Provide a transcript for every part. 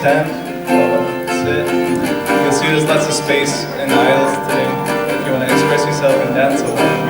stand or sit. You'll see there's lots of space in the aisles today if you want to express yourself and dance or whatever.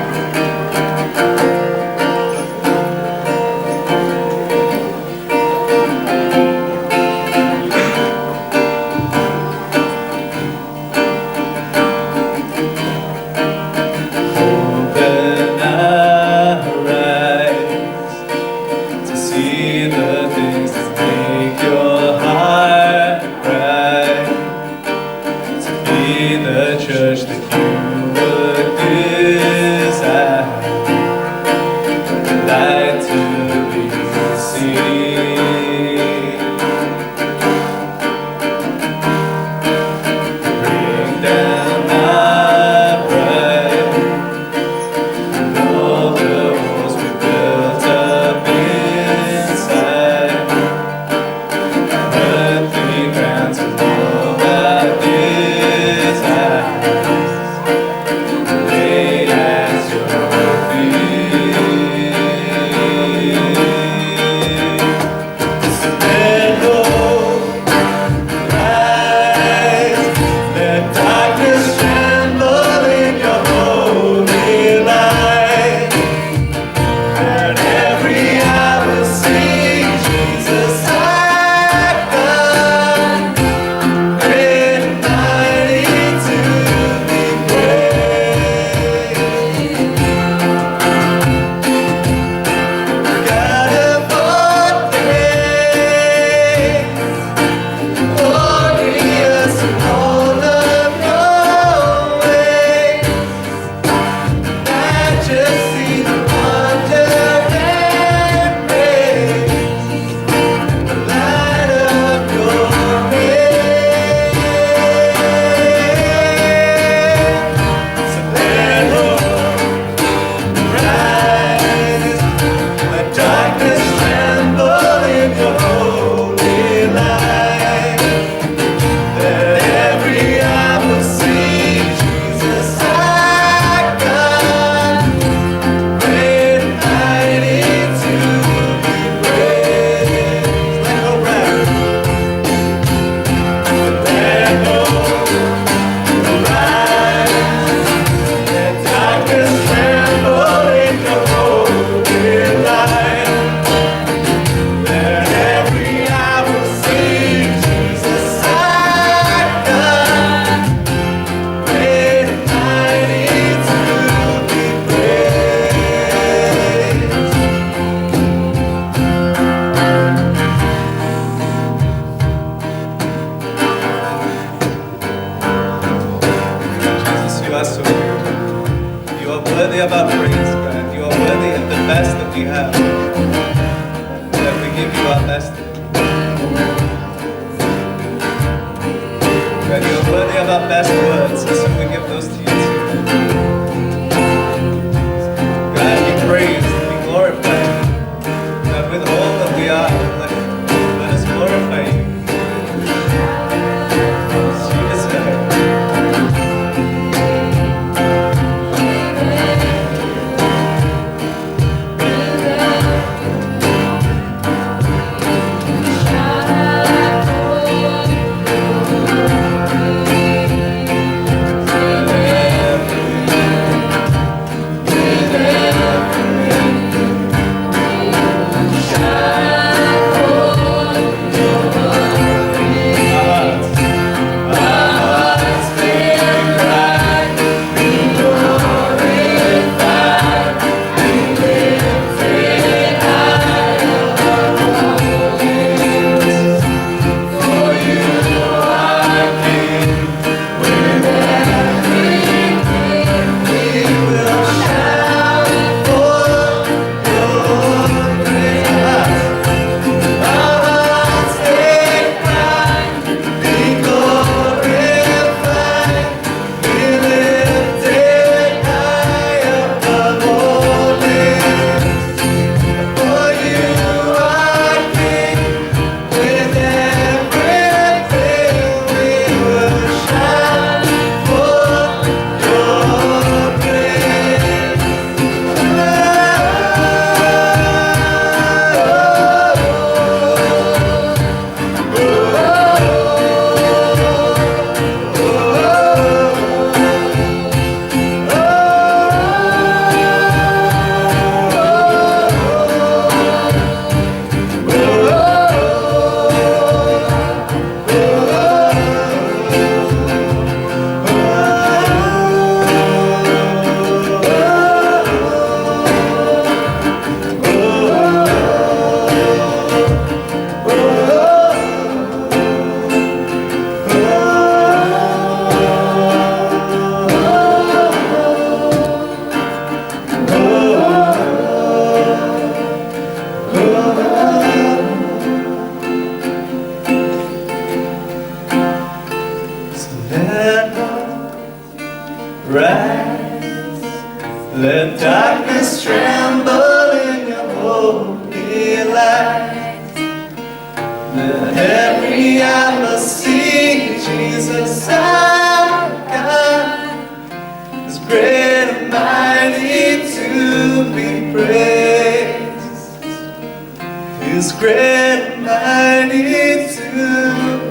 is great and mighty to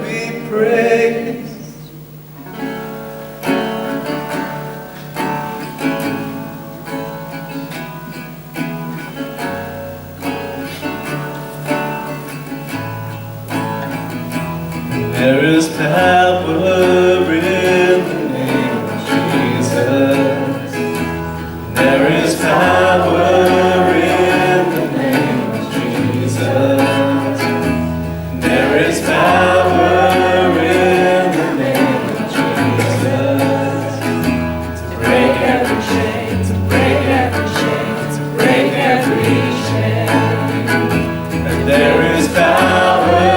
be praised. There is power in the name of Jesus. There is power in the name of Jesus. There is power in the name of Jesus. To break every chain, to break every chain, to break every chain. And there is power.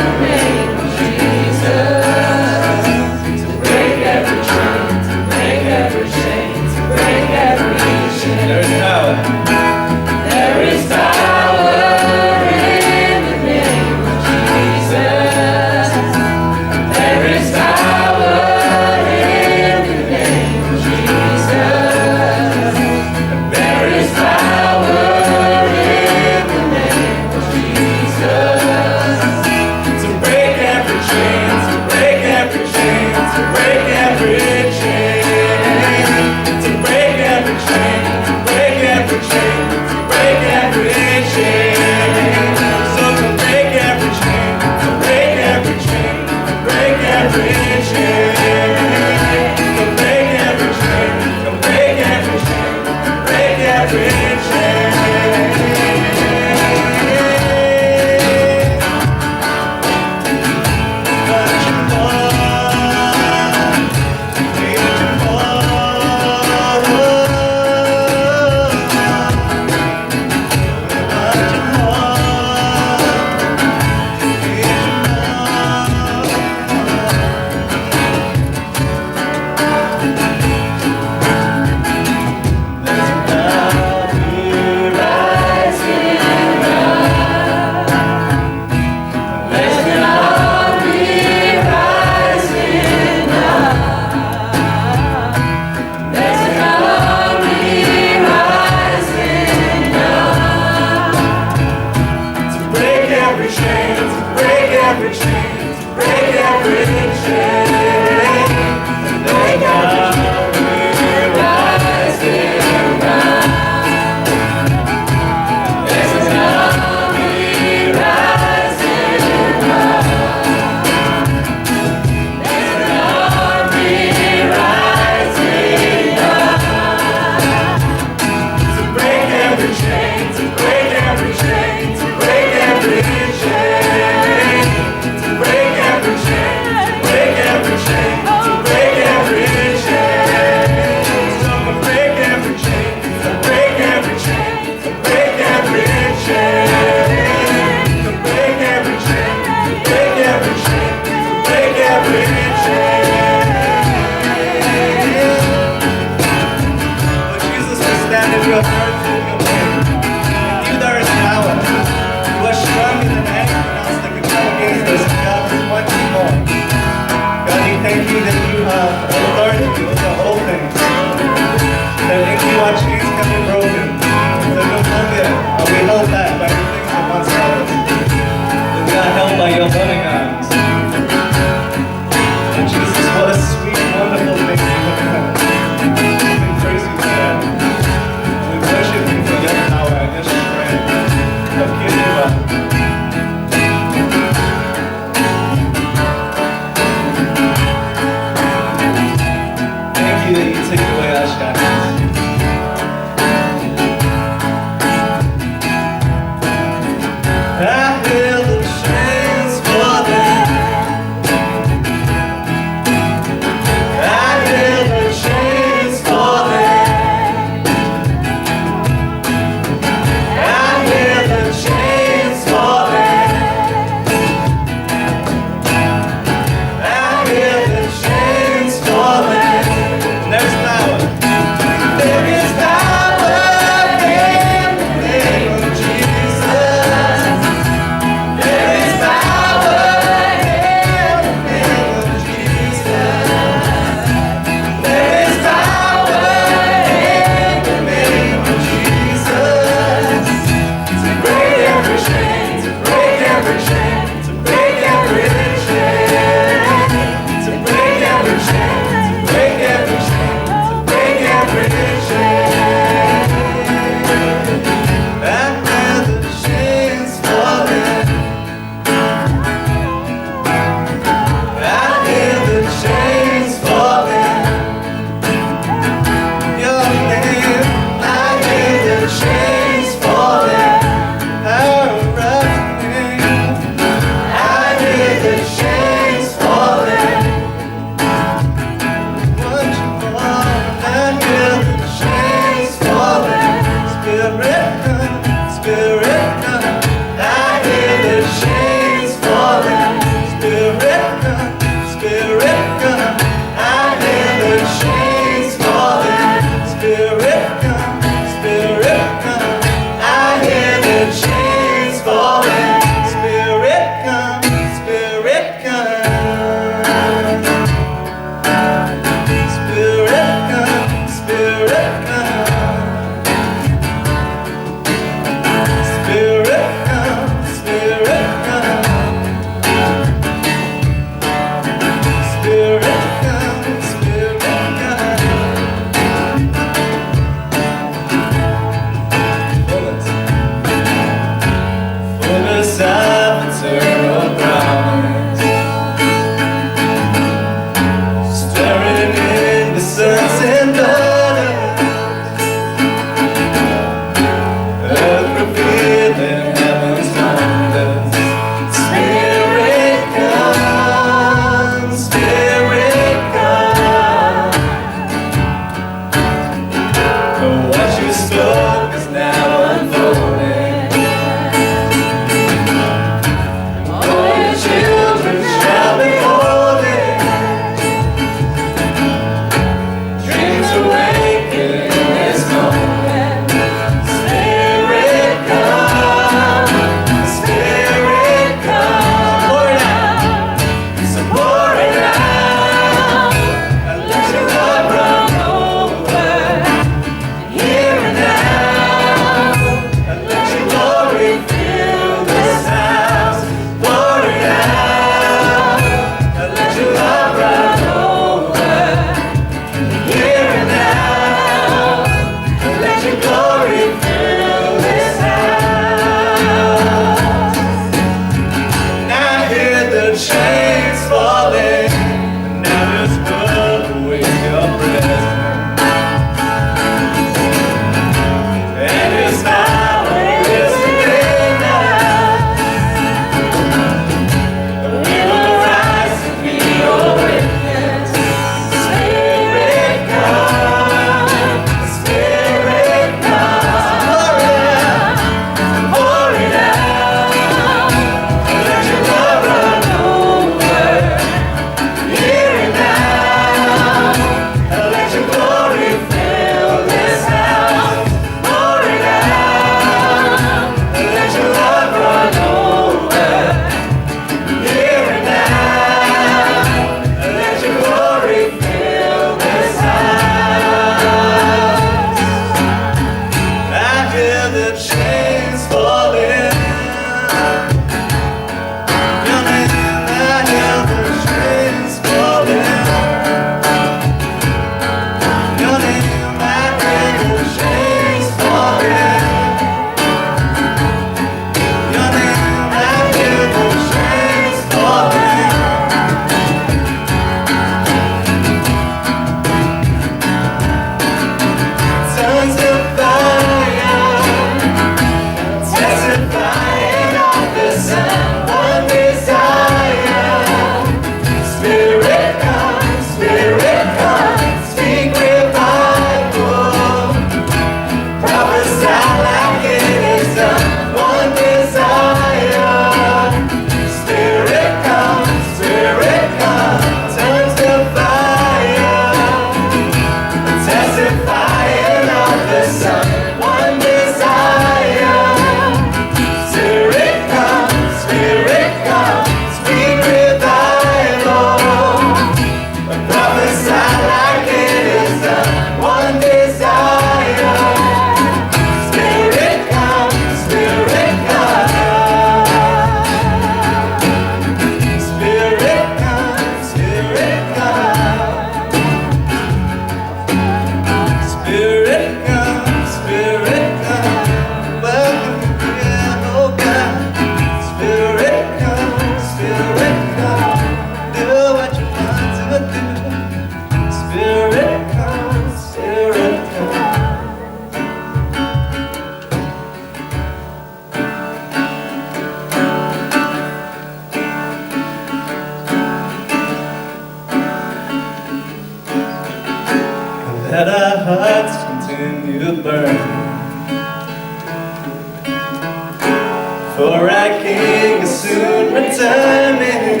for our King is soon returning.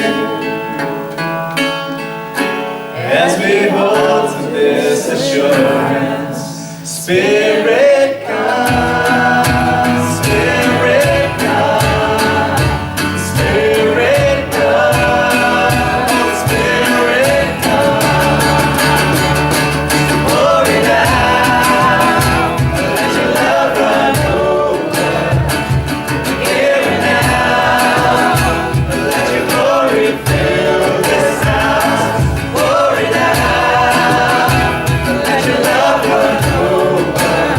As we hold to this assurance, Spirit come, Spirit come, Spirit come, Spirit come. Pour it out, let your love run over. Here and now, let your glory fill this house. Pour it out, let your love run over.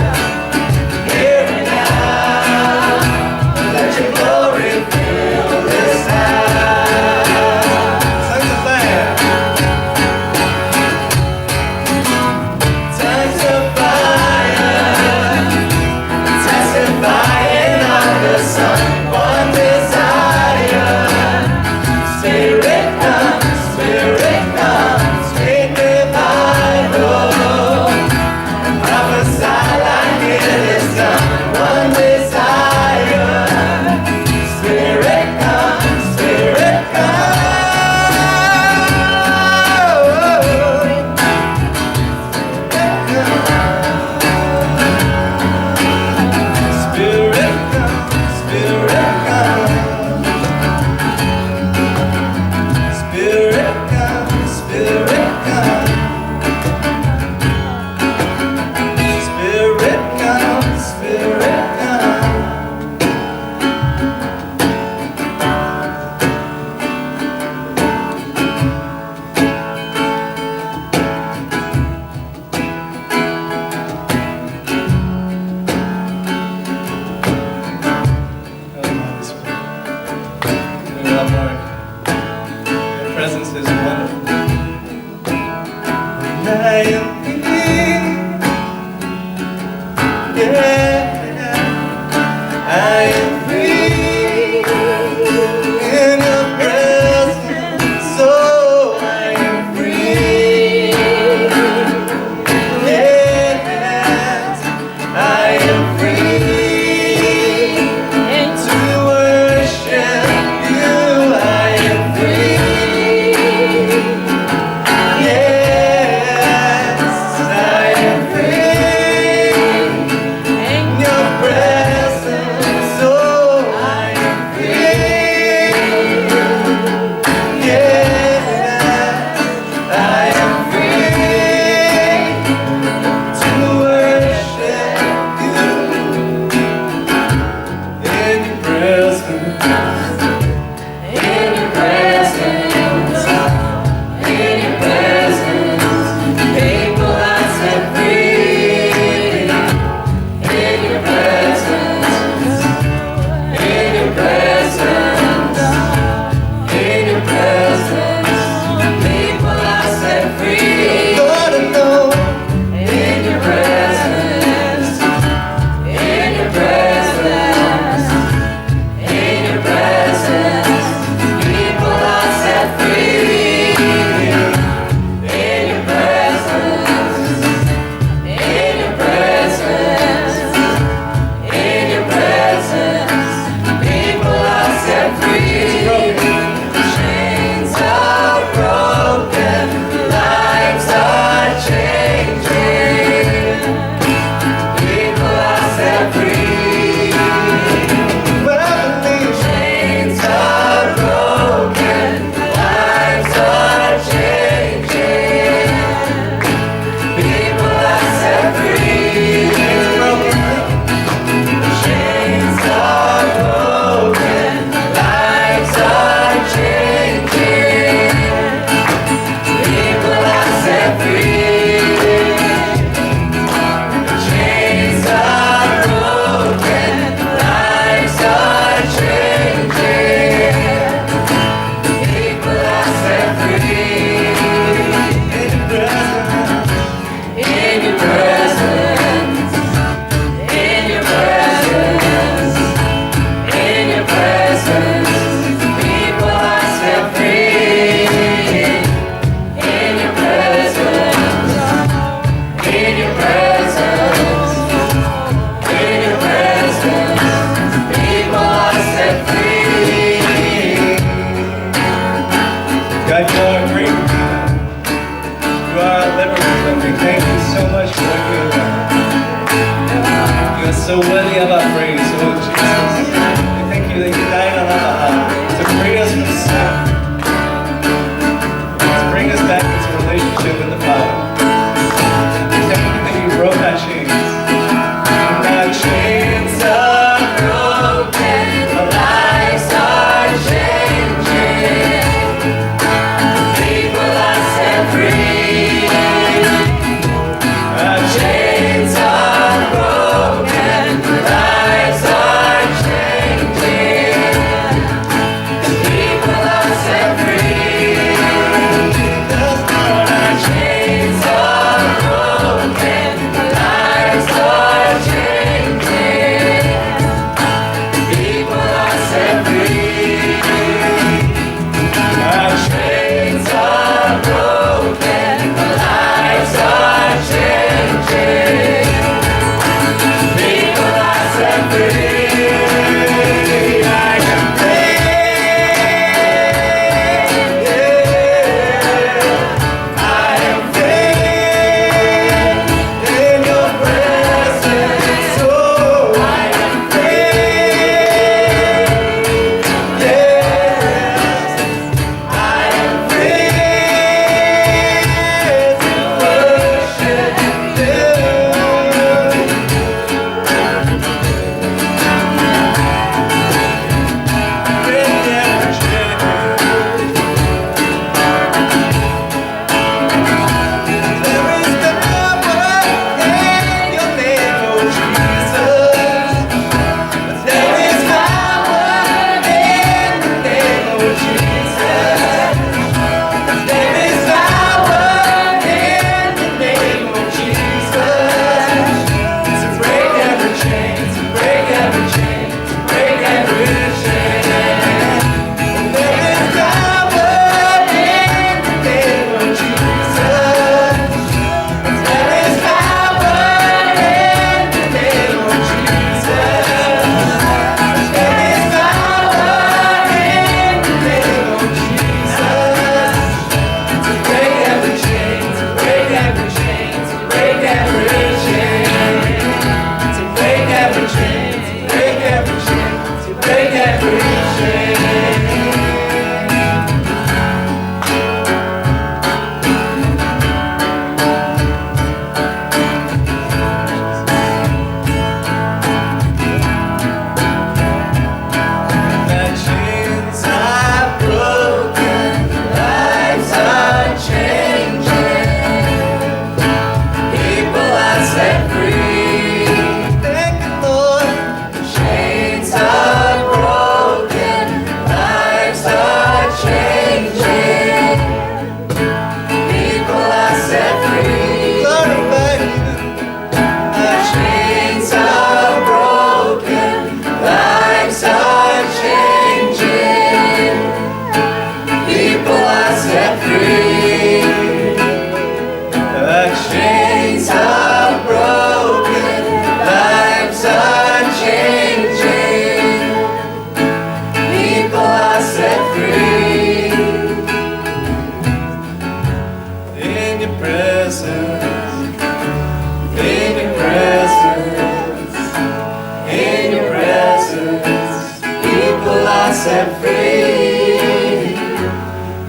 set free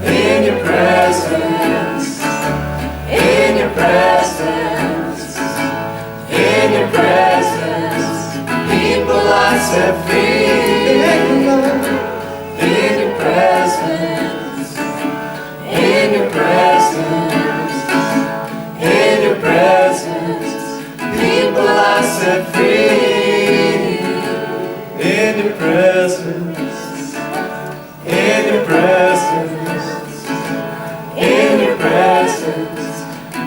in your presence, in your presence, in your presence. People are set free in your presence, in your presence, in your presence. People are set free in your presence, in your presence, in your presence.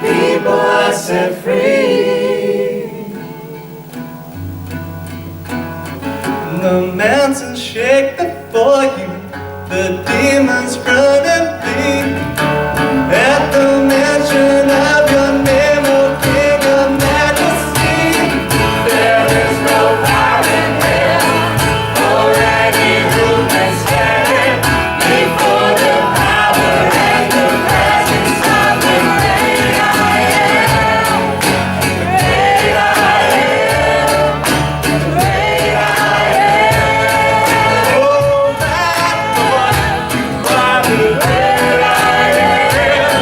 People are set free. The mountains shake before you, the demons run and flee at the mention of your name, O King of Majesty. There is no power in hell or any who can stand before the power and the presence of the great I am. Great I am, great I am. Oh, my Lord, you are the great I am.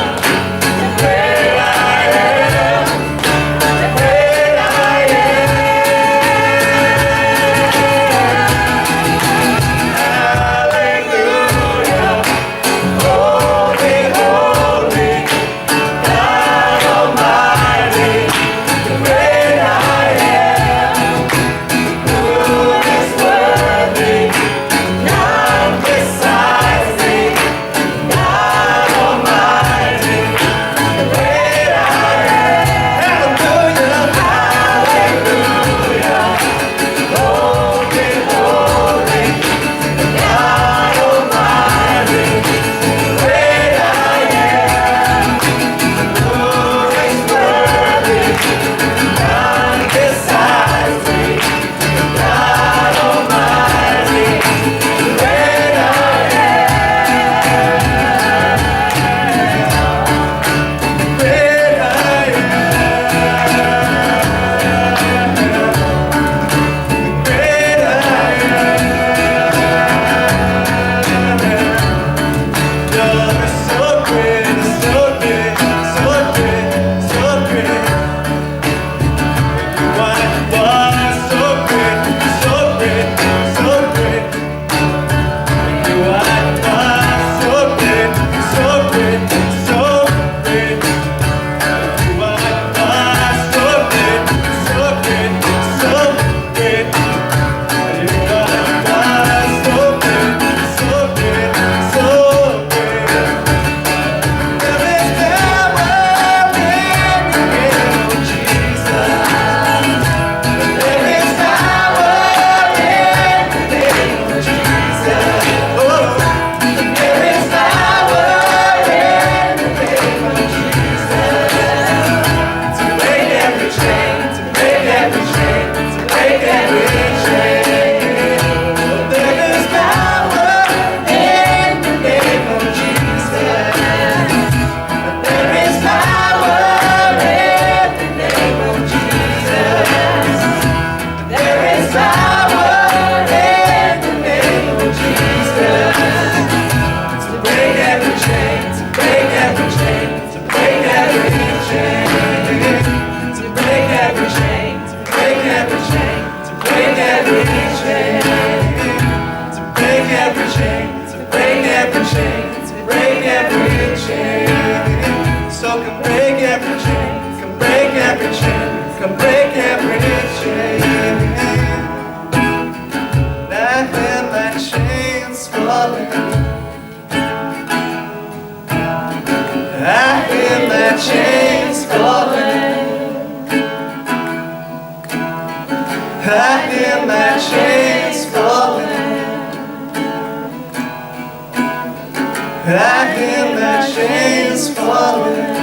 Great I am, great I am. Hallelujah, holy, holy, God Almighty, great I am. Who is worthy? None besides thee, God Almighty, great I am. Hallelujah, hallelujah, holy, holy, God Almighty, great I am. Who is worthy? None besides thee, God Almighty, great I am. Great I am. Great I am. You're so great, so great, so great, so great. You are so great, so great, so great. You are so great, so great, so great. You are so great, so great, so great. You are so great, so great, so great. There is power in the name of Jesus. There is power in the name of Jesus. Oh, there is power in the name of Jesus. To break every chain, to break every chain, to break every chain. There is power in the name of Jesus. There is power in the name of Jesus. There is power in the name of Jesus. To break every chain, to break every chain, to break every chain. To break every chain, to break every chain, to break every chain. To break every chain, to break every chain, to break every chain. So come break every chain, come break every chain, come break every chain. I hear my chains falling. I hear my chains falling. I hear my chains falling. I hear my chains falling.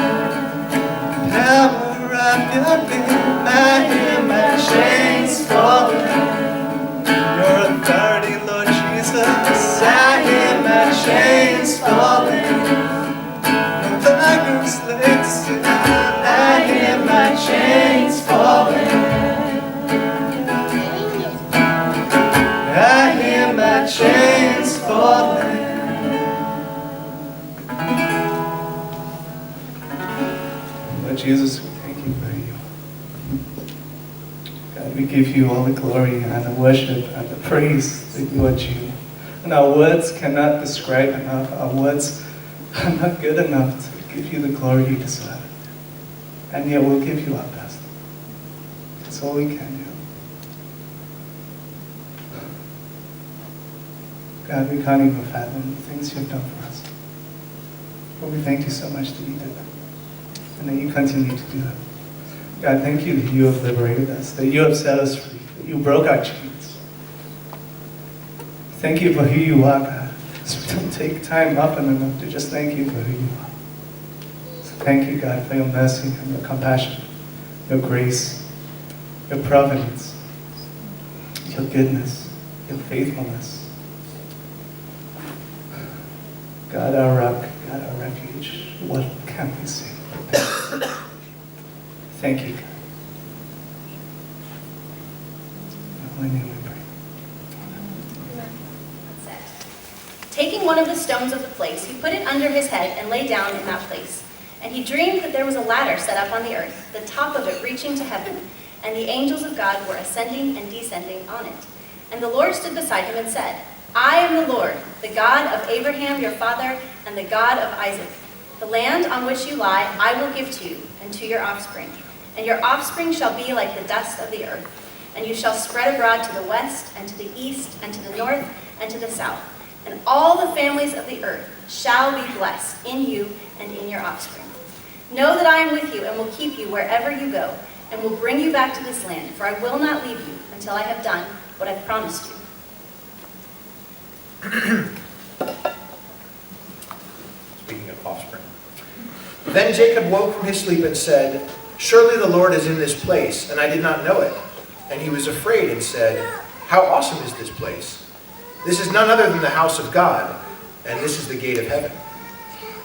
Power of your name. I hear my chains falling. Your authority, Lord Jesus. I hear my chains falling. No longer slave to sin. I hear my chains falling. I hear my chains falling. Lord Jesus, we thank you for you. God, we give you all the glory and the worship and the praise that you are due. And our words cannot describe enough. Our words are not good enough to give you the glory you deserve. And yet we'll give you our best. That's all we can do. God, we can't even fathom the things you've done for us. But we thank you so much that you did that. And that you continue to do that. God, thank you that you have liberated us, that you have set us free, that you broke our chains. Thank you for who you are, God. So we don't take time often enough to just thank you for who you are. So thank you, God, for your mercy and your compassion, your grace, your providence, your goodness, your faithfulness. God, our rock, God, our refuge, what can we say? Thank you, God. In your holy name we pray. Taking one of the stones of the place, he put it under his head and lay down in that place. And he dreamed that there was a ladder set up on the earth, the top of it reaching to heaven, and the angels of God were ascending and descending on it. And the Lord stood beside him and said, I am the Lord, the God of Abraham your father, and the God of Isaac. The land on which you lie I will give to you and to your offspring. And your offspring shall be like the dust of the earth. And you shall spread abroad to the west, and to the east, and to the north, and to the south. And all the families of the earth shall be blessed in you and in your offspring. Know that I am with you and will keep you wherever you go, and will bring you back to this land, for I will not leave you until I have done what I've promised you. Speaking of offspring. Then Jacob woke from his sleep and said, Surely the Lord is in this place, and I did not know it. And he was afraid and said, How awesome is this place! This is none other than the house of God, and this is the gate of heaven.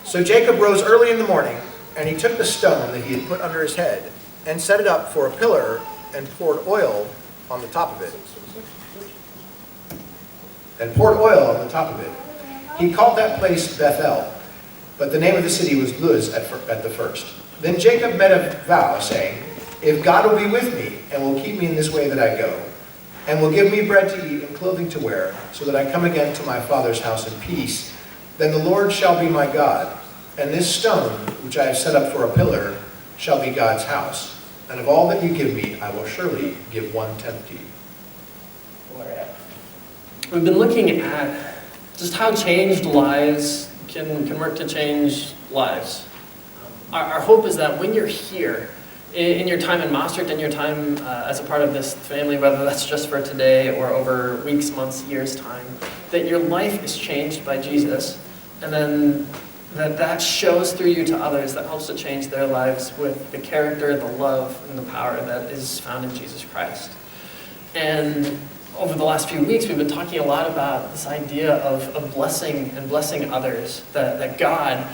So Jacob rose early in the morning, and he took the stone that he had put under his head, and set it up for a pillar, and poured oil on the top of it. He called that place Bethel, but the name of the city was Luz at the first. Then Jacob made a vow, saying, If God will be with me, and will keep me in this way that I go, and will give me bread to eat and clothing to wear, so that I come again to my father's house in peace, then the Lord shall be my God, and this stone, which I have set up for a pillar, shall be God's house. And of all that you give me, I will surely give 1/10 to you. We've been looking at just how changed lives can work to change lives. Our hope is that when you're here, in your time in Maastricht, in your time as a part of this family, whether that's just for today or over weeks, months, years' time, that your life is changed by Jesus, and then that shows through you to others, that helps to change their lives with the character, the love, and the power that is found in Jesus Christ. And over the last few weeks, we've been talking a lot about this idea of blessing and blessing others, that God,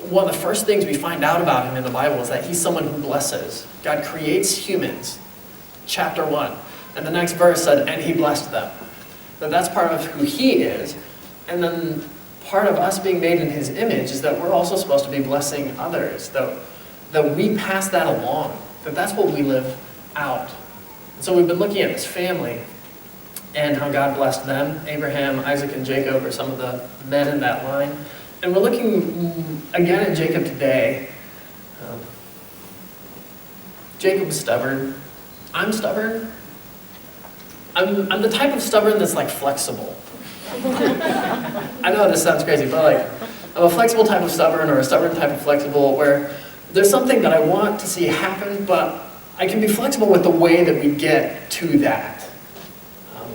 one of the first things we find out about him in the Bible is that he's someone who blesses. God creates humans, chapter 1. And the next verse said, and he blessed them. That's part of who he is. And then part of us being made in his image is that we're also supposed to be blessing others, that we pass that along, that's what we live out. And so we've been looking at this family and how God blessed them. Abraham, Isaac, and Jacob are some of the men in that line. And we're looking again at Jacob today. Jacob was stubborn. I'm stubborn. I'm the type of stubborn that's like flexible. I know this sounds crazy, but like I'm a flexible type of stubborn, or a stubborn type of flexible, where there's something that I want to see happen, but I can be flexible with the way that we get to that.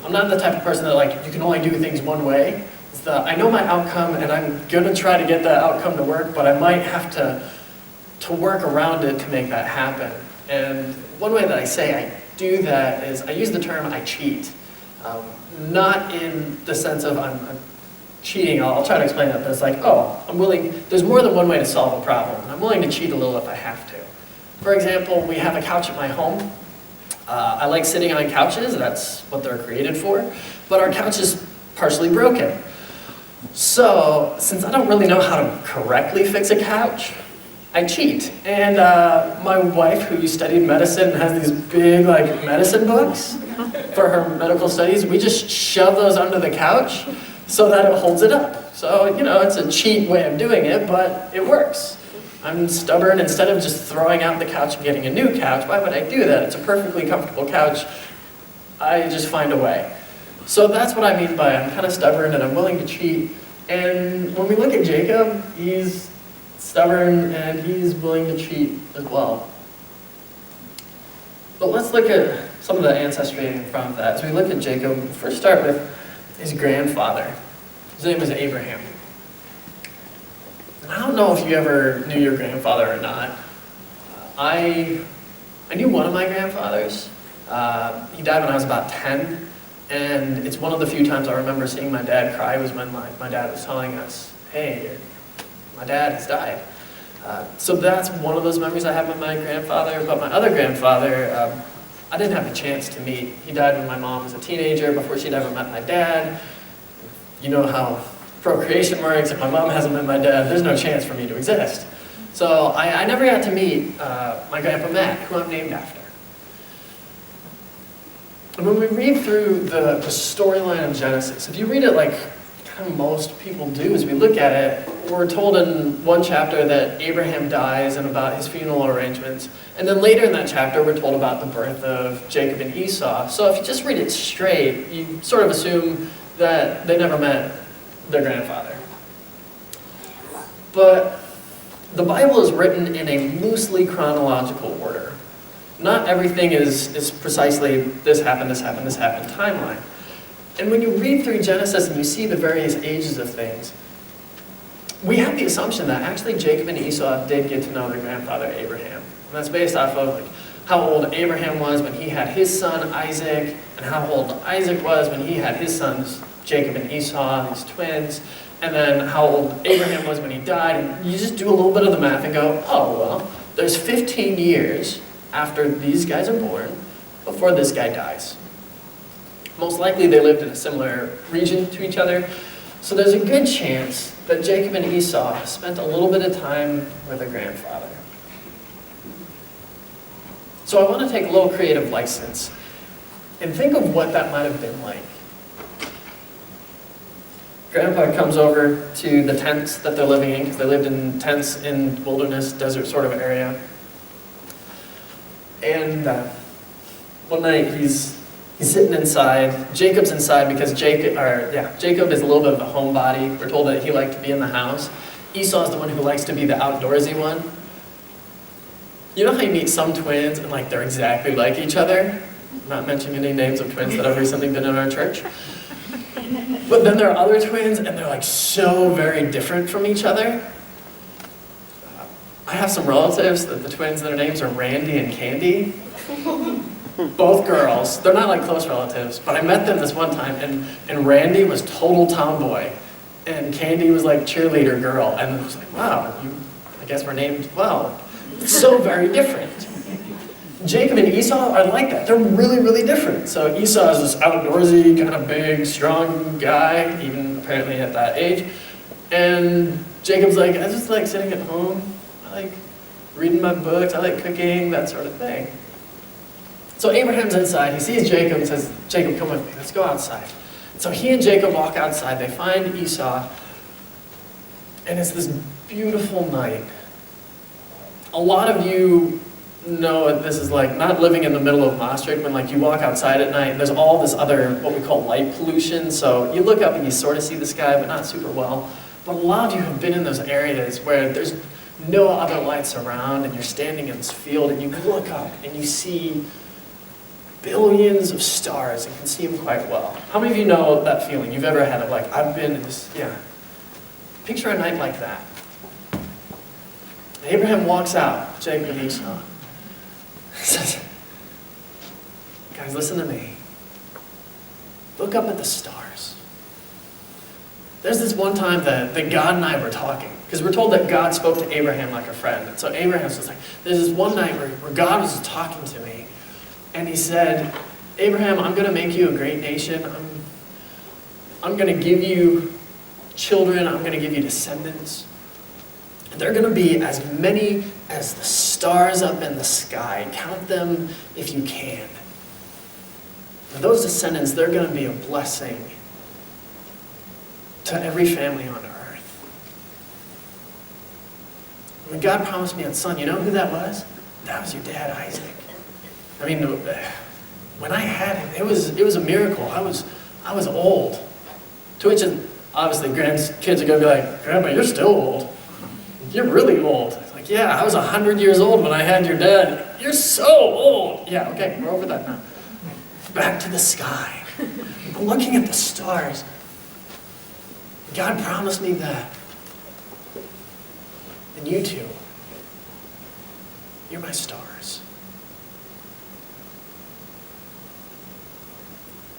I'm not the type of person that like, you can only do things one way. It's I know my outcome, and I'm gonna try to get that outcome to work, but I might have to work around it to make that happen. And one way that I say I do that is I use the term I cheat. Not in the sense of I'm cheating. I'll try to explain that, but it's like, I'm willing, there's more than one way to solve a problem, and I'm willing to cheat a little if I have to. For example, we have a couch at my home. I like sitting on couches, that's what they're created for, but our couch is partially broken. So, since I don't really know how to correctly fix a couch, I cheat. And my wife, who studied medicine and has these big medicine books for her medical studies, we just shove those under the couch so that it holds it up. So, it's a cheap way of doing it, but it works. I'm stubborn. Instead of just throwing out the couch and getting a new couch, why would I do that? It's a perfectly comfortable couch. I just find a way. So that's what I mean by I'm kind of stubborn and I'm willing to cheat. And when we look at Jacob, he's stubborn and he's willing to cheat as well. But let's look at some of the ancestry in front of that. As we look at Jacob, we'll first start with his grandfather. His name was Abraham. And I don't know if you ever knew your grandfather or not. I knew one of my grandfathers. He died when I was about 10, and it's one of the few times I remember seeing my dad cry was when my dad was telling us, hey, my dad has died. So that's one of those memories I have with my grandfather, but my other grandfather, I didn't have a chance to meet. He died when my mom was a teenager, before she'd ever met my dad. You know how procreation works. If my mom hasn't met my dad, there's no chance for me to exist. So I never got to meet my grandpa Matt, who I'm named after. And when we read through the storyline of Genesis, if you read it like kind of most people do as we look at it, we're told in one chapter that Abraham dies and about his funeral arrangements. And then later in that chapter, we're told about the birth of Jacob and Esau. So if you just read it straight, you sort of assume that they never met their grandfather. But the Bible is written in a loosely chronological order. Not everything is precisely this happened timeline. And when you read through Genesis and you see the various ages of things, we have the assumption that actually Jacob and Esau did get to know their grandfather Abraham. And that's based off of how old Abraham was when he had his son Isaac, and how old Isaac was when he had his sons Jacob and Esau, these twins, and then how old Abraham was when he died. And you just do a little bit of the math and go, oh, well, there's 15 years after these guys are born before this guy dies. Most likely they lived in a similar region to each other, so there's a good chance that Jacob and Esau spent a little bit of time with their grandfather. So I want to take a little creative license and think of what that might have been like. Grandpa comes over to the tents that they're living in, because they lived in tents in wilderness, desert sort of area. And one night he's sitting inside. Jacob's inside because Jacob is a little bit of a homebody. We're told that he liked to be in the house. Esau's the one who likes to be the outdoorsy one. You know how you meet some twins and they're exactly like each other? I'm not mentioning any names of twins that have recently been in our church. But then there are other twins and they're so very different from each other. I have some relatives that the twins, their names are Randy and Candy. Both girls. They're not close relatives, but I met them this one time, and Randy was total tomboy, and Candy was cheerleader girl, and I was wow, I guess we're named, wow, so very different. Jacob and Esau are like that. They're really, really different. So Esau is this outdoorsy, kind of big, strong guy, even apparently at that age, and Jacob's I just like sitting at home, I like reading my books, I like cooking, that sort of thing. So Abraham's inside, he sees Jacob and says, Jacob, come with me, let's go outside. So he and Jacob walk outside, they find Esau, and it's this beautiful night. A lot of you know what this is like, not living in the middle of Maastricht, when you walk outside at night, and there's all this other, what we call light pollution, so you look up and you sort of see the sky, but not super well. But a lot of you have been in those areas where there's no other lights around, and you're standing in this field, and you look up and you see billions of stars and can see them quite well. How many of you know that feeling? You've ever had it I've been in this, Picture a night like that. Abraham walks out, Jacob and Esau. Says, guys, listen to me. Look up at the stars. There's this one time that God and I were talking, because we're told that God spoke to Abraham like a friend. And so Abraham's just there's this one night where God was talking to me, and he said, Abraham, I'm going to make you a great nation. I'm going to give you children, I'm going to give you descendants. And they're going to be as many as the stars up in the sky. Count them if you can. And those descendants, they're going to be a blessing to every family on earth. When God promised me a son, you know who that was? That was your dad, Isaac. I mean, when I had him, it was a miracle. I was old. To which, obviously, grandkids are going to be like, Grandpa, you're still old. You're really old. It's like, yeah, I was 100 years old when I had your dad. You're so old. Yeah, okay, we're over that now. Back to the sky. Looking at the stars. God promised me that. And you too. You're my stars.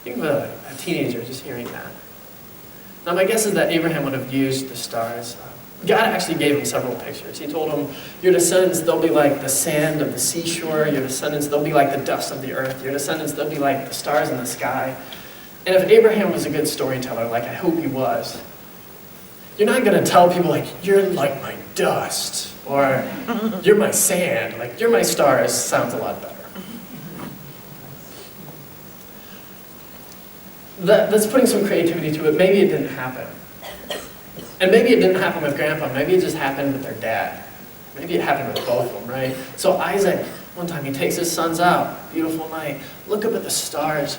Think of a teenager just hearing that. Now my guess is that Abraham would have used the stars. God actually gave him several pictures. He told him, your descendants, they'll be like the sand of the seashore. Your descendants, they'll be like the dust of the earth. Your descendants, they'll be like the stars in the sky. And if Abraham was a good storyteller, like I hope he was, you're not going to tell people like, you're like my dust, or you're my sand, like you're my stars sounds a lot better. That's putting some creativity to it. Maybe it didn't happen. And maybe it didn't happen with Grandpa. Maybe it just happened with their dad. Maybe it happened with both of them, right? So Isaac, one time he takes his sons out. Beautiful night. Look up at the stars.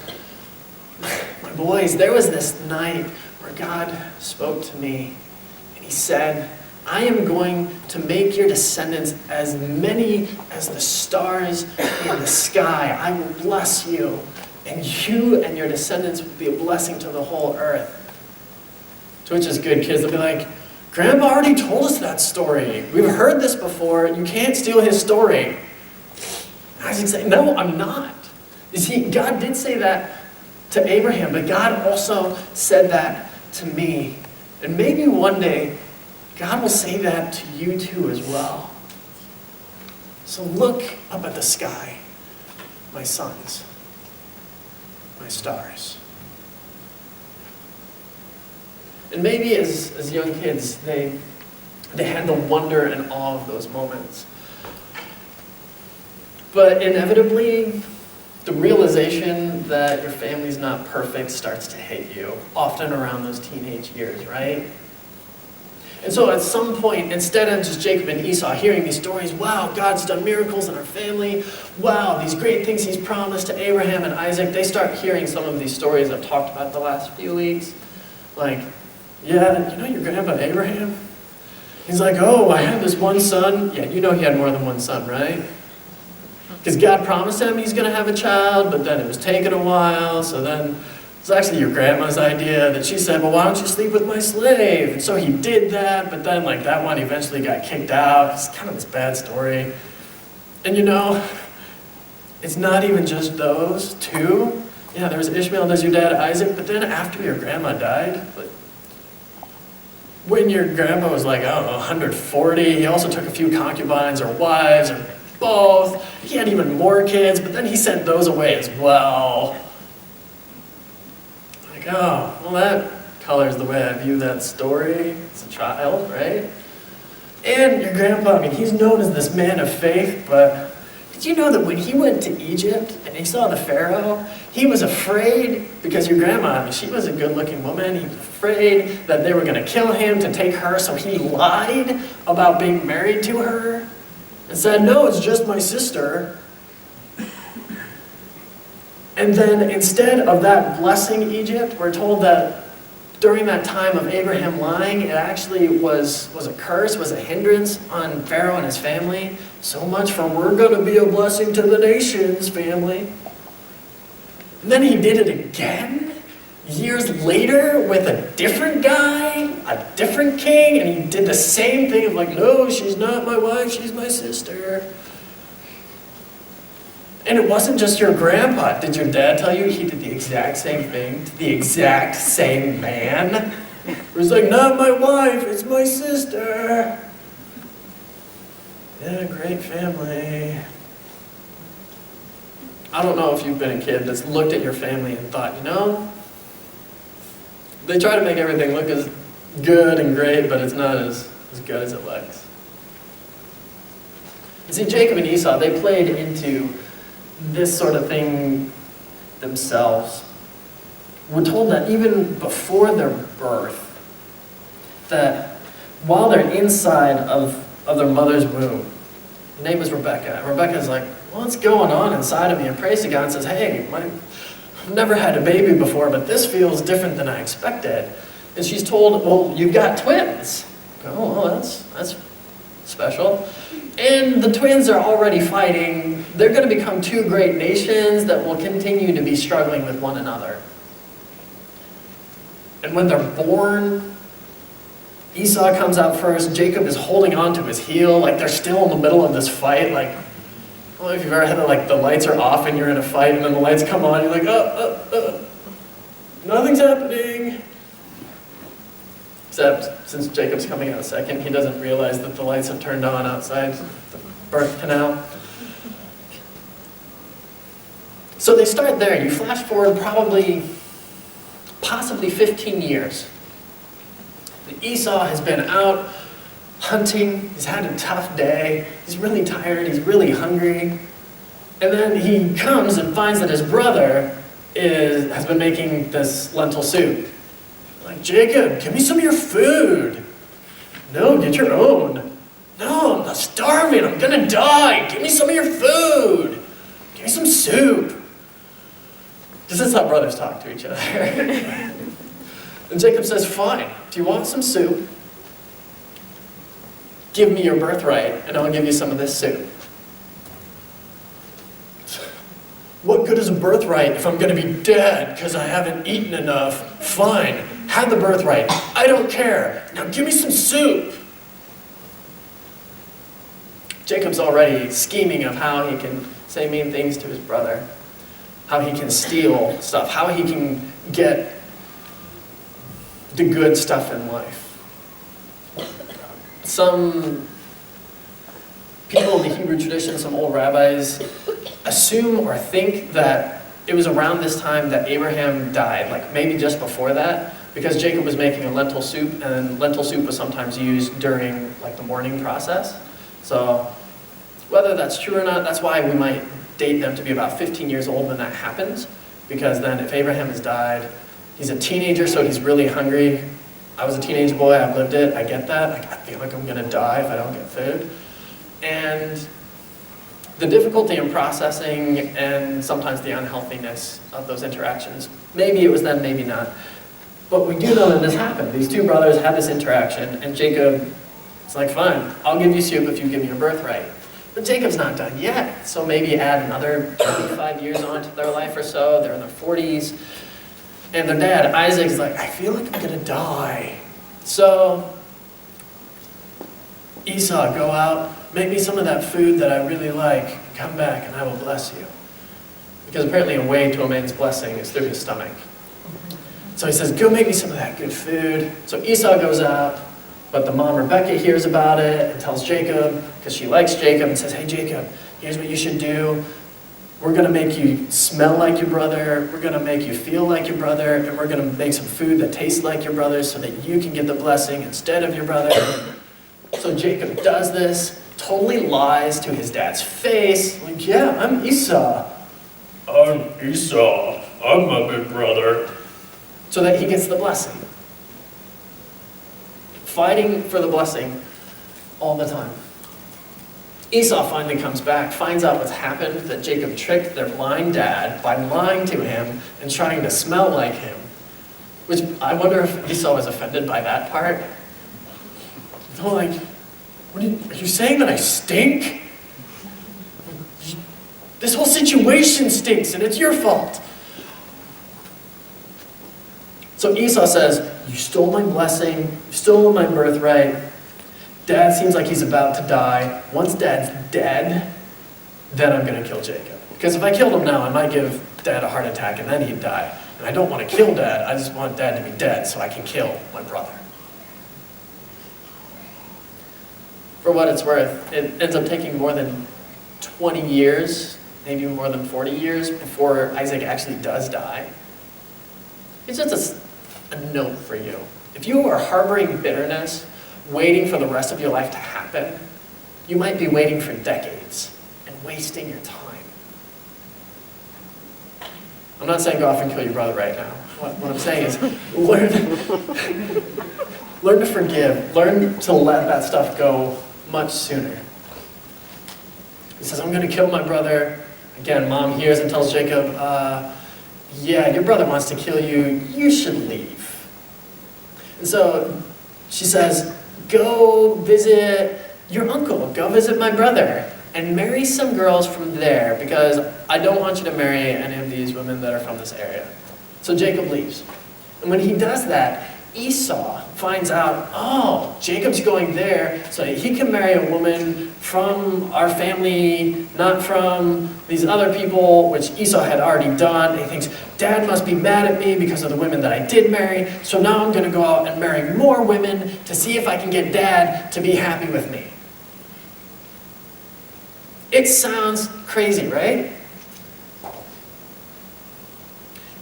My boys, there was this night where God spoke to me. And he said, I am going to make your descendants as many as the stars in the sky. I will bless you. And you and your descendants will be a blessing to the whole earth. To which is good, kids. They'll be like, Grandpa already told us that story. We've heard this before. You can't steal his story. Isaac said, no, I'm not. You see, God did say that to Abraham, but God also said that to me. And maybe one day, God will say that to you too as well. So look up at the sky, my sons, my stars. And maybe as young kids, they had the wonder and awe of those moments. But inevitably, the realization that your family's not perfect starts to hit you, often around those teenage years, right? And so at some point, instead of just Jacob and Esau hearing these stories, wow, God's done miracles in our family, wow, these great things he's promised to Abraham and Isaac, they start hearing some of these stories I've talked about the last few weeks. Like, yeah, you know your grandpa Abraham? He's like, oh, I had this one son. Yeah, you know he had more than one son, right? Because God promised him he's going to have a child, but then it was taking a while, so then it's actually your grandma's idea that she said, well, why don't you sleep with my slave? And so he did that, but then like that one eventually got kicked out. It's kind of this bad story. And you know, it's not even just those two. Yeah, there was Ishmael, there's your dad Isaac, but then after your grandma died, like, when your grandpa was like, I don't know, 140, he also took a few concubines or wives or both. He had even more kids, but then he sent those away as well. Like, oh, well that colors the way I view that story as a child, right? And your grandpa, I mean, he's known as this man of faith, but did you know that when he went to Egypt and he saw the Pharaoh, he was afraid because your grandma, I mean, she was a good-looking woman. He was afraid that they were going to kill him to take her, so he lied about being married to her and said, no, it's just my sister. And then instead of that blessing Egypt, we're told that during that time of Abraham lying, it actually was a curse, was a hindrance on Pharaoh and his family. So much for we're going to be a blessing to the nations, family. And then he did it again, years later, with a different guy, a different king, and he did the same thing of like, no, she's not my wife, she's my sister. And it wasn't just your grandpa. Did your dad tell you he did the exact same thing to the exact same man? It was like, not my wife, it's my sister. Yeah, great family. I don't know if you've been a kid that's looked at your family and thought, you know, they try to make everything look as good and great, but it's not as good as it looks. You see, Jacob and Esau, they played into this sort of thing themselves. We're told that even before their birth, that while they're inside of their mother's womb, her name is Rebecca. Rebecca's like, what's going on inside of me? And prays to God and says, hey, I've never had a baby before, but this feels different than I expected. And she's told, well, you've got twins. Oh, well, that's special. And the twins are already fighting. They're going to become two great nations that will continue to be struggling with one another. And when they're born, Esau comes out first. Jacob is holding on to his heel, like they're still in the middle of this fight. Like, I don't know if you've ever had that, like the lights are off and you're in a fight and then the lights come on, you're like, nothing's happening. Except, since Jacob's coming out second, he doesn't realize that the lights have turned on outside the birth canal. So they start there. You flash forward possibly 15 years. Esau has been out hunting. He's had a tough day. He's really tired. He's really hungry. And then he comes and finds that his brother has been making this lentil soup. Like, Jacob, give me some of your food. No, get your own. No, I'm not starving. I'm going to die. Give me some of your food. Give me some soup. Because that's how brothers talk to each other. And Jacob says, fine, do you want some soup? Give me your birthright, and I'll give you some of this soup. What good is a birthright if I'm going to be dead because I haven't eaten enough? Fine, have the birthright. I don't care. Now give me some soup. Jacob's already scheming of how he can say mean things to his brother, how he can steal stuff, how he can get the good stuff in life. Some people in the Hebrew tradition, some old rabbis, assume or think that it was around this time that Abraham died, like maybe just before that, because Jacob was making a lentil soup, and lentil soup was sometimes used during like the mourning process. So whether that's true or not, that's why we might date them to be about 15 years old when that happens, because then if Abraham has died, he's a teenager, so he's really hungry. I was a teenage boy, I've lived it, I get that. Like, I feel like I'm gonna die if I don't get food. And the difficulty in processing and sometimes the unhealthiness of those interactions. Maybe it was then, maybe not. But we do know that this happened. These two brothers had this interaction, and Jacob is like, fine, I'll give you soup if you give me your birthright. But Jacob's not done yet, so maybe add another 25 years onto their life or so. They're in their 40s. And their dad, Isaac's like, I feel like I'm gonna die. So, Esau, go out, make me some of that food that I really like, come back and I will bless you. Because apparently a way to a man's blessing is through his stomach. So he says, go make me some of that good food. So Esau goes out, but the mom Rebecca hears about it and tells Jacob, because she likes Jacob, and says, hey Jacob, here's what you should do. We're going to make you smell like your brother, we're going to make you feel like your brother, and we're going to make some food that tastes like your brother so that you can get the blessing instead of your brother. So Jacob does this, totally lies to his dad's face, like, yeah, I'm Esau. I'm Esau, I'm my big brother. So that he gets the blessing. Fighting for the blessing all the time. Esau finally comes back, finds out what's happened, that Jacob tricked their blind dad by lying to him and trying to smell like him. Which, I wonder if Esau was offended by that part. They're like, are you saying that I stink? This whole situation stinks and it's your fault. So Esau says, you stole my blessing, you stole my birthright. Dad seems like he's about to die. Once Dad's dead, then I'm going to kill Jacob. Because if I killed him now, I might give Dad a heart attack and then he'd die. And I don't want to kill Dad, I just want Dad to be dead so I can kill my brother. For what it's worth, it ends up taking more than 20 years, maybe more than 40 years, before Isaac actually does die. It's just a note for you. If you are harboring bitterness, waiting for the rest of your life to happen, you might be waiting for decades and wasting your time. I'm not saying go off and kill your brother right now. What I'm saying is learn to forgive. Learn to let that stuff go much sooner. He says, I'm going to kill my brother. Again, mom hears and tells Jacob, yeah, your brother wants to kill you. You should leave. And so she says, go visit your uncle. Go visit my brother and marry some girls from there because I don't want you to marry any of these women that are from this area. So Jacob leaves. And when he does that, Esau finds out, oh, Jacob's going there so he can marry a woman from our family, not from these other people, which Esau had already done. And he thinks, Dad must be mad at me because of the women that I did marry, so now I'm going to go out and marry more women to see if I can get Dad to be happy with me. It sounds crazy, right?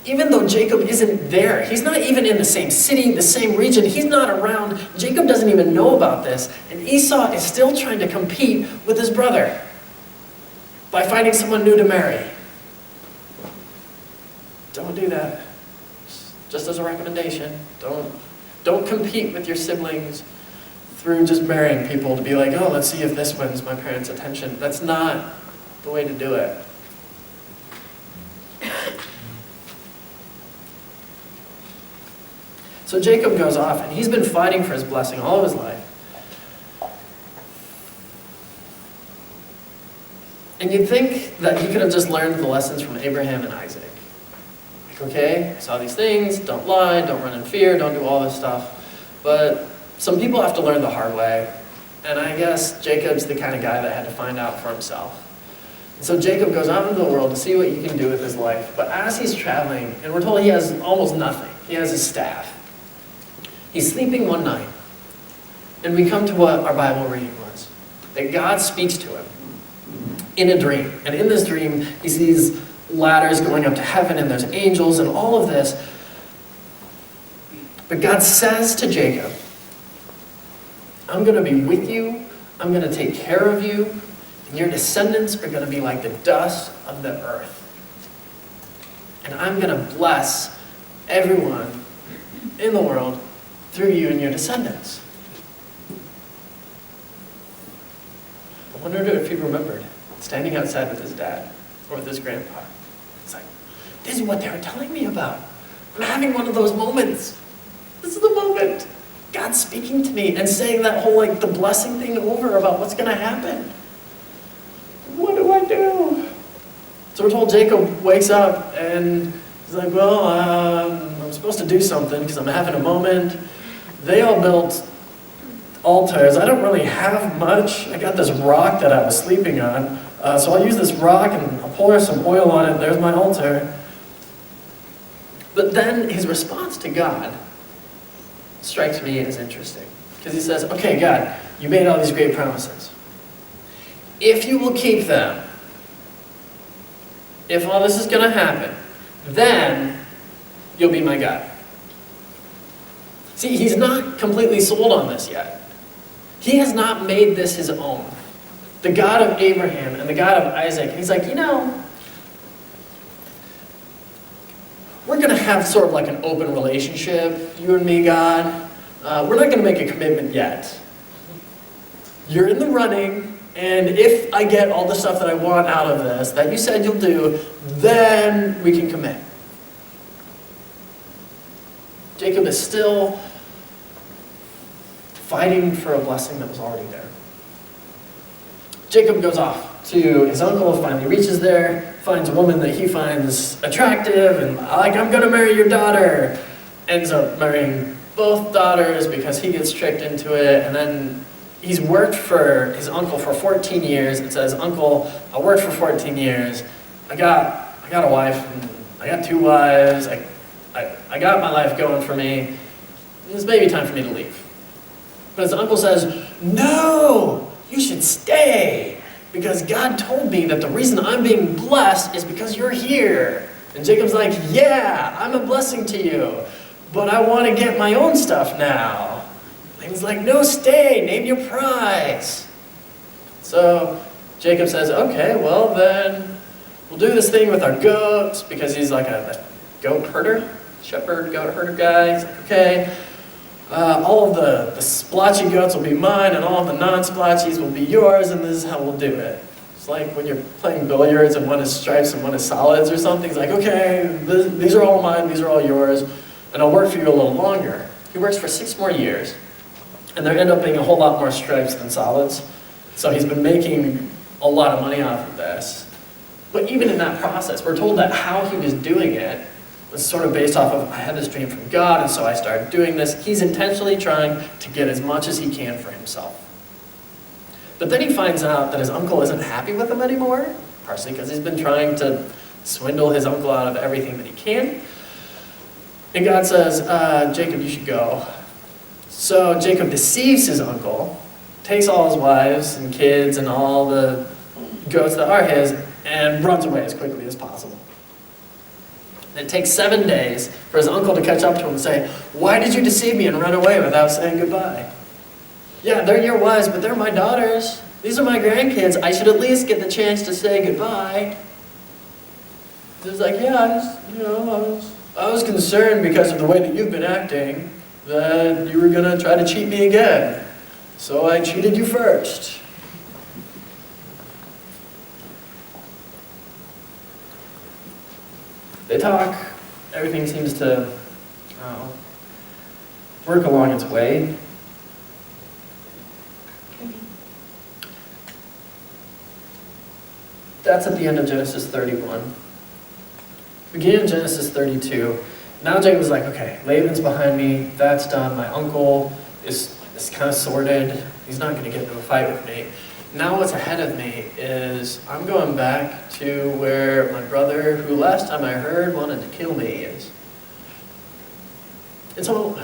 Even though Jacob isn't there, he's not even in the same city, the same region, he's not around, Jacob doesn't even know about this, and Esau is still trying to compete with his brother by finding someone new to marry. Don't do that. Just as a recommendation, don't compete with your siblings through just marrying people to be like, oh, let's see if this wins my parents' attention. That's not the way to do it. So Jacob goes off, and he's been fighting for his blessing all of his life. And you'd think that he could have just learned the lessons from Abraham and Isaac. Like, okay, I saw these things, don't lie, don't run in fear, don't do all this stuff. But some people have to learn the hard way. And I guess Jacob's the kind of guy that had to find out for himself. And so Jacob goes out into the world to see what he can do with his life. But as he's traveling, and we're told he has almost nothing. He has his staff. He's sleeping one night, and we come to what our Bible reading was, that God speaks to him in a dream. And in this dream, he sees ladders going up to heaven, and there's angels and all of this. But God says to Jacob, I'm going to be with you, I'm going to take care of you, and your descendants are going to be like the dust of the earth. And I'm going to bless everyone in the world through you and your descendants. I wondered if he remembered standing outside with his dad or with his grandpa. It's like, this is what they were telling me about. I'm having one of those moments. This is the moment. God's speaking to me and saying that whole, like, the blessing thing over about what's going to happen. What do I do? So we're told Jacob wakes up and he's like, well, I'm supposed to do something because I'm having a moment. They all built altars. I don't really have much. I got this rock that I was sleeping on. So I'll use this rock and I'll pour some oil on it. There's my altar. But then his response to God strikes me as interesting. Because he says, okay, God, you made all these great promises. If you will keep them, if all this is going to happen, then you'll be my God. See, he's not completely sold on this yet. He has not made this his own. The God of Abraham and the God of Isaac. He's like, we're going to have sort of like an open relationship, you and me, God. We're not going to make a commitment yet. You're in the running, and if I get all the stuff that I want out of this, that you said you'll do, then we can commit. Jacob is still fighting for a blessing that was already there. Jacob goes off to his uncle, finally reaches there, finds a woman that he finds attractive, and I'm going to marry your daughter. Ends up marrying both daughters because he gets tricked into it, and then he's worked for his uncle for 14 years. It says, Uncle, I worked for 14 years. I got a wife, and I got 2 wives. I got my life going for me. It's maybe time for me to leave. But his uncle says, no, you should stay. Because God told me that the reason I'm being blessed is because you're here. And Jacob's like, yeah, I'm a blessing to you. but I want to get my own stuff now. Laban's like, no, stay, name your prize. So Jacob says, okay, well then we'll do this thing with our goats, because he's like a goat herder, shepherd, goat herder guy. He's like, okay, all of the splotchy goats will be mine, and all of the non-splotchies will be yours, and this is how we'll do it. It's like when you're playing billiards and one is stripes and one is solids or something. It's like, okay, these are all mine, these are all yours, and I'll work for you a little longer. He works for 6 more years, and there end up being a whole lot more stripes than solids. So he's been making a lot of money off of this. But even in that process, we're told that how he was doing it was sort of based off of, I had this dream from God, and so I started doing this. He's intentionally trying to get as much as he can for himself. But then he finds out that his uncle isn't happy with him anymore, partially because he's been trying to swindle his uncle out of everything that he can. And God says, Jacob, you should go. So Jacob deceives his uncle, takes all his wives and kids and all the goats that are his, and runs away as quickly as possible. It takes 7 days for his uncle to catch up to him and say, why did you deceive me and run away without saying goodbye? Yeah, they're your wives, but they're my daughters. These are my grandkids. I should at least get the chance to say goodbye. He's like, yeah, I was concerned because of the way that you've been acting, that you were going to try to cheat me again. So I cheated you first. They talk. Everything seems to work along its way. That's at the end of Genesis 31. Begin in Genesis 32. Now Jacob's like, okay, Laban's behind me. That's done. My uncle is kind of sorted. He's not going to get into a fight with me. Now what's ahead of me is I'm going back to where my brother, who last time I heard wanted to kill me, is. And so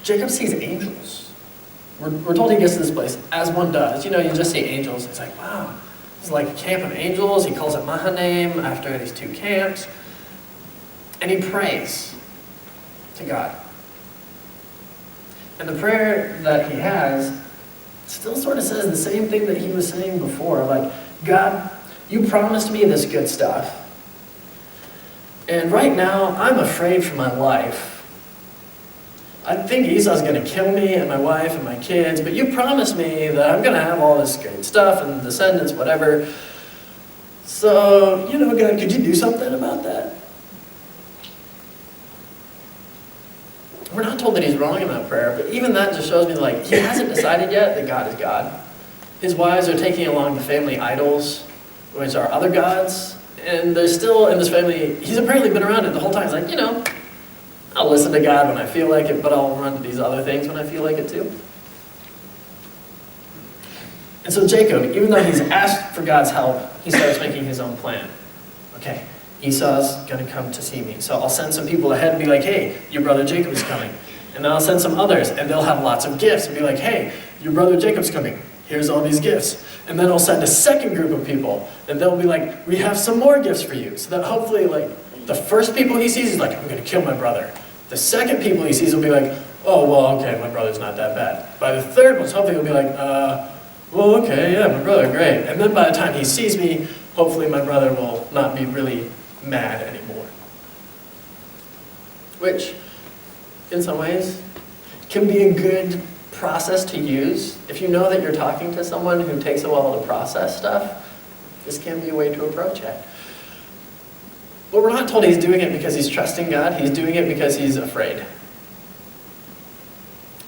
Jacob sees angels. We're told he gets to this place, as one does. You just see angels. It's like, wow. It's like a camp of angels. He calls it Mahanaim after these 2 camps. And he prays to God. And the prayer that he has still sort of says the same thing that he was saying before. Like, God, you promised me this good stuff. And right now, I'm afraid for my life. I think Esau's going to kill me and my wife and my kids, but you promised me that I'm going to have all this great stuff and descendants, whatever. So, God, could you do something about that? We're not told that he's wrong in that prayer, but even that just shows me, like, he hasn't decided yet that God is God. His wives are taking along the family idols, which are other gods, and they're still in this family. He's apparently been around it the whole time. He's like, I'll listen to God when I feel like it, but I'll run to these other things when I feel like it too. And so Jacob, even though he's asked for God's help, he starts making his own plan. Okay, Esau's going to come to see me, so I'll send some people ahead and be like, hey, your brother Jacob is coming. And then I'll send some others, and they'll have lots of gifts, and be like, hey, your brother Jacob's coming. Here's all these gifts. And then I'll send a second group of people, and they'll be like, we have some more gifts for you. So that hopefully, like, the first people he sees, he's like, I'm going to kill my brother. The second people he sees will be like, oh, well, okay, my brother's not that bad. By the third one, hopefully he'll be like, well, okay, yeah, my brother, great. And then by the time he sees me, hopefully my brother will not be really mad anymore. Which, in some ways, can be a good process to use. If you know that you're talking to someone who takes a while to process stuff, this can be a way to approach it. But we're not told he's doing it because he's trusting God. He's doing it because he's afraid.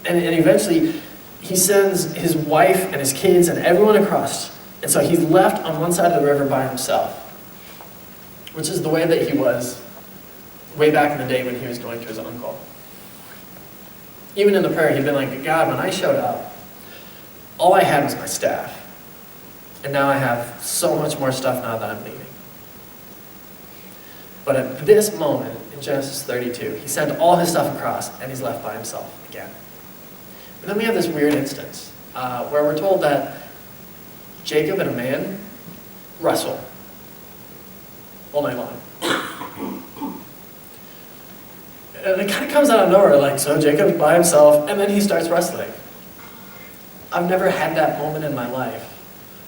And eventually, he sends his wife and his kids and everyone across. And so he's left on one side of the river by himself, which is the way that he was way back in the day when he was going to his uncle. Even in the prayer, he'd been like, God, when I showed up, all I had was my staff. And now I have so much more stuff now that I'm leaving. But at this moment, in Genesis 32, he sent all his stuff across, and he's left by himself again. And then we have this weird instance, where we're told that Jacob and a man wrestle all night long. And it kind of comes out of nowhere, like, so Jacob's by himself, and then he starts wrestling. I've never had that moment in my life.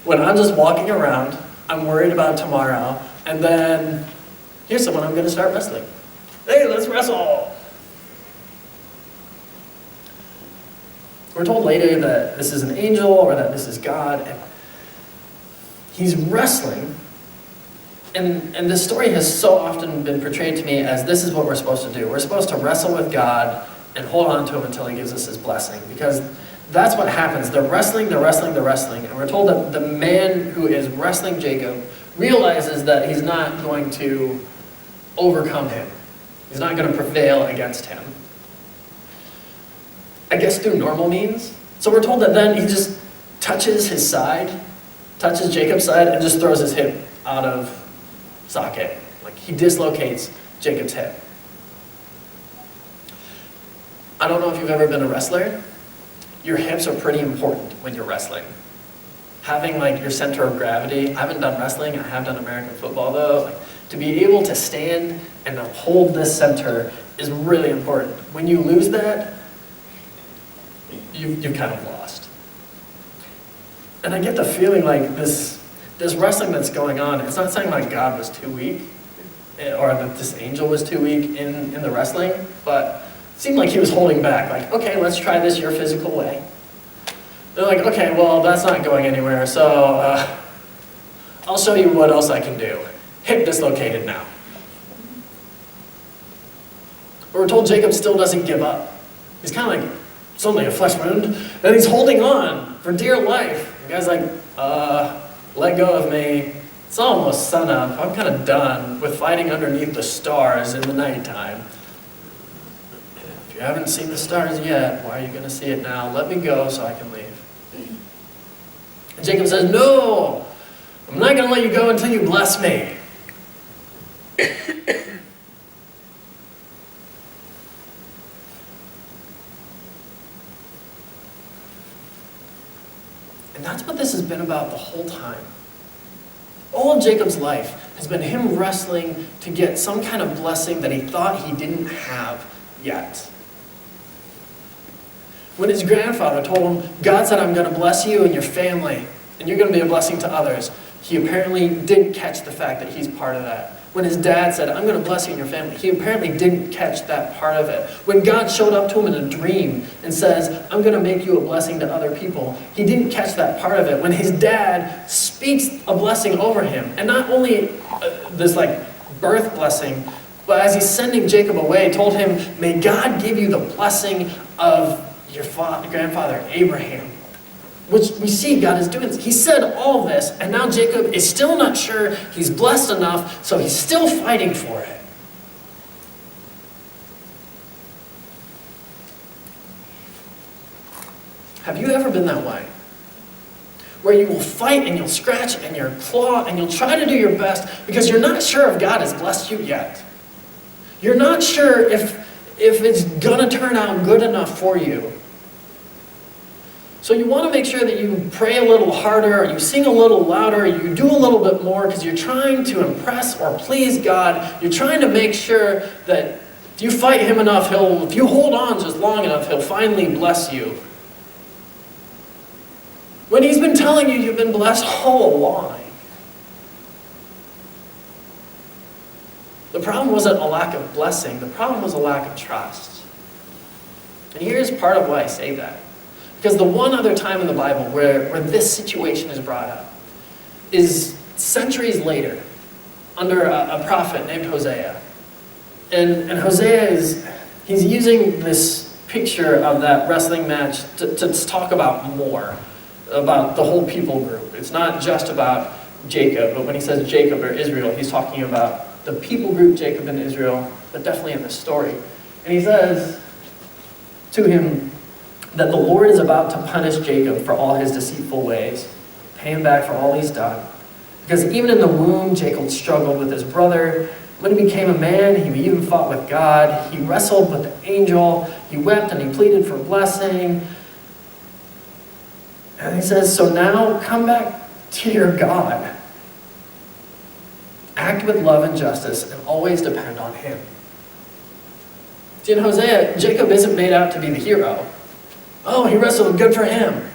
When I'm just walking around, I'm worried about tomorrow, and then here's someone I'm going to start wrestling. Hey, let's wrestle! We're told later that this is an angel or that this is God, and he's wrestling. And this story has so often been portrayed to me as this is what we're supposed to do. We're supposed to wrestle with God and hold on to him until he gives us his blessing. Because that's what happens. They're wrestling. And we're told that the man who is wrestling Jacob realizes that he's not going to overcome him. He's not going to prevail against him. I guess through normal means. So we're told that then he just touches his side, touches Jacob's side, and just throws his hip out of socket. Like he dislocates Jacob's hip. I don't know if you've ever been a wrestler. Your hips are pretty important when you're wrestling. Having like your center of gravity. I haven't done wrestling. I have done American football though. Like, to be able to stand and hold this center is really important. When you lose that, you've kind of lost. And I get the feeling like this wrestling that's going on, it's not saying like God was too weak, or that this angel was too weak in the wrestling, but it seemed like he was holding back. Like, okay, let's try this your physical way. They're like, okay, well, that's not going anywhere, so I'll show you what else I can do. Hip dislocated now. But we're told Jacob still doesn't give up. He's kind of like, it's only a flesh wound, and he's holding on for dear life. The guy's like, let go of me. It's almost sunup. I'm kind of done with fighting underneath the stars in the nighttime. If you haven't seen the stars yet, why are you going to see it now? Let me go so I can leave. And Jacob says, no, I'm not going to let you go until you bless me. And that's what this has been about the whole time. All of Jacob's life has been him wrestling to get some kind of blessing that he thought he didn't have yet. When his grandfather told him, God said, I'm going to bless you and your family, and you're going to be a blessing to others, he apparently didn't catch the fact that he's part of that. When his dad said, I'm going to bless you and your family, he apparently didn't catch that part of it. When God showed up to him in a dream and says, I'm going to make you a blessing to other people, he didn't catch that part of it. When his dad speaks a blessing over him, and not only this like birth blessing, but as he's sending Jacob away, told him, may God give you the blessing of your grandfather Abraham. Which we see God is doing. He said all this, and now Jacob is still not sure he's blessed enough, so he's still fighting for it. Have you ever been that way? Where you will fight and you'll scratch and you'll claw and you'll try to do your best because you're not sure if God has blessed you yet. You're not sure if it's gonna turn out good enough for you. So you want to make sure that you pray a little harder, or you sing a little louder, or you do a little bit more because you're trying to impress or please God. You're trying to make sure that if you fight him enough, if you hold on just long enough, he'll finally bless you. When he's been telling you you've been blessed all along. The problem wasn't a lack of blessing. The problem was a lack of trust. And here's part of why I say that. Because the one other time in the Bible where this situation is brought up is centuries later under a prophet named Hosea. And Hosea he's using this picture of that wrestling match to talk about more, about the whole people group. It's not just about Jacob, but when he says Jacob or Israel, he's talking about the people group Jacob and Israel, but definitely in this story. And he says to him, that the Lord is about to punish Jacob for all his deceitful ways, pay him back for all he's done. Because even in the womb, Jacob struggled with his brother. When he became a man, he even fought with God. He wrestled with the angel. He wept and he pleaded for blessing. And he says, so now come back to your God. Act with love and justice and always depend on him. See, in Hosea, Jacob isn't made out to be the hero. Oh, he wrestled, good for him.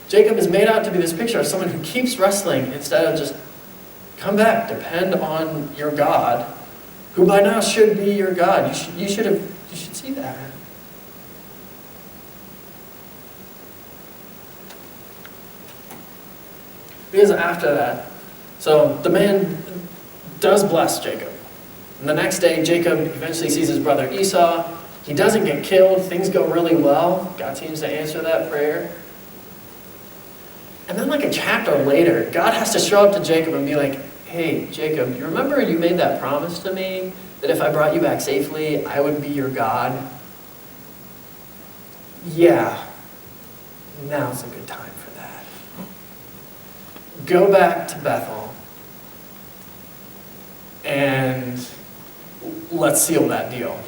Jacob is made out to be this picture of someone who keeps wrestling instead of just, come back, depend on your God, who by now should be your God. You should see that. Because after that, so the man does bless Jacob. And the next day, Jacob eventually sees his brother Esau. He doesn't get killed. Things go really well. God seems to answer that prayer. And then like a chapter later, God has to show up to Jacob and be like, hey, Jacob, you remember you made that promise to me that if I brought you back safely, I would be your God? Yeah, now's a good time for that. Go back to Bethel and let's seal that deal.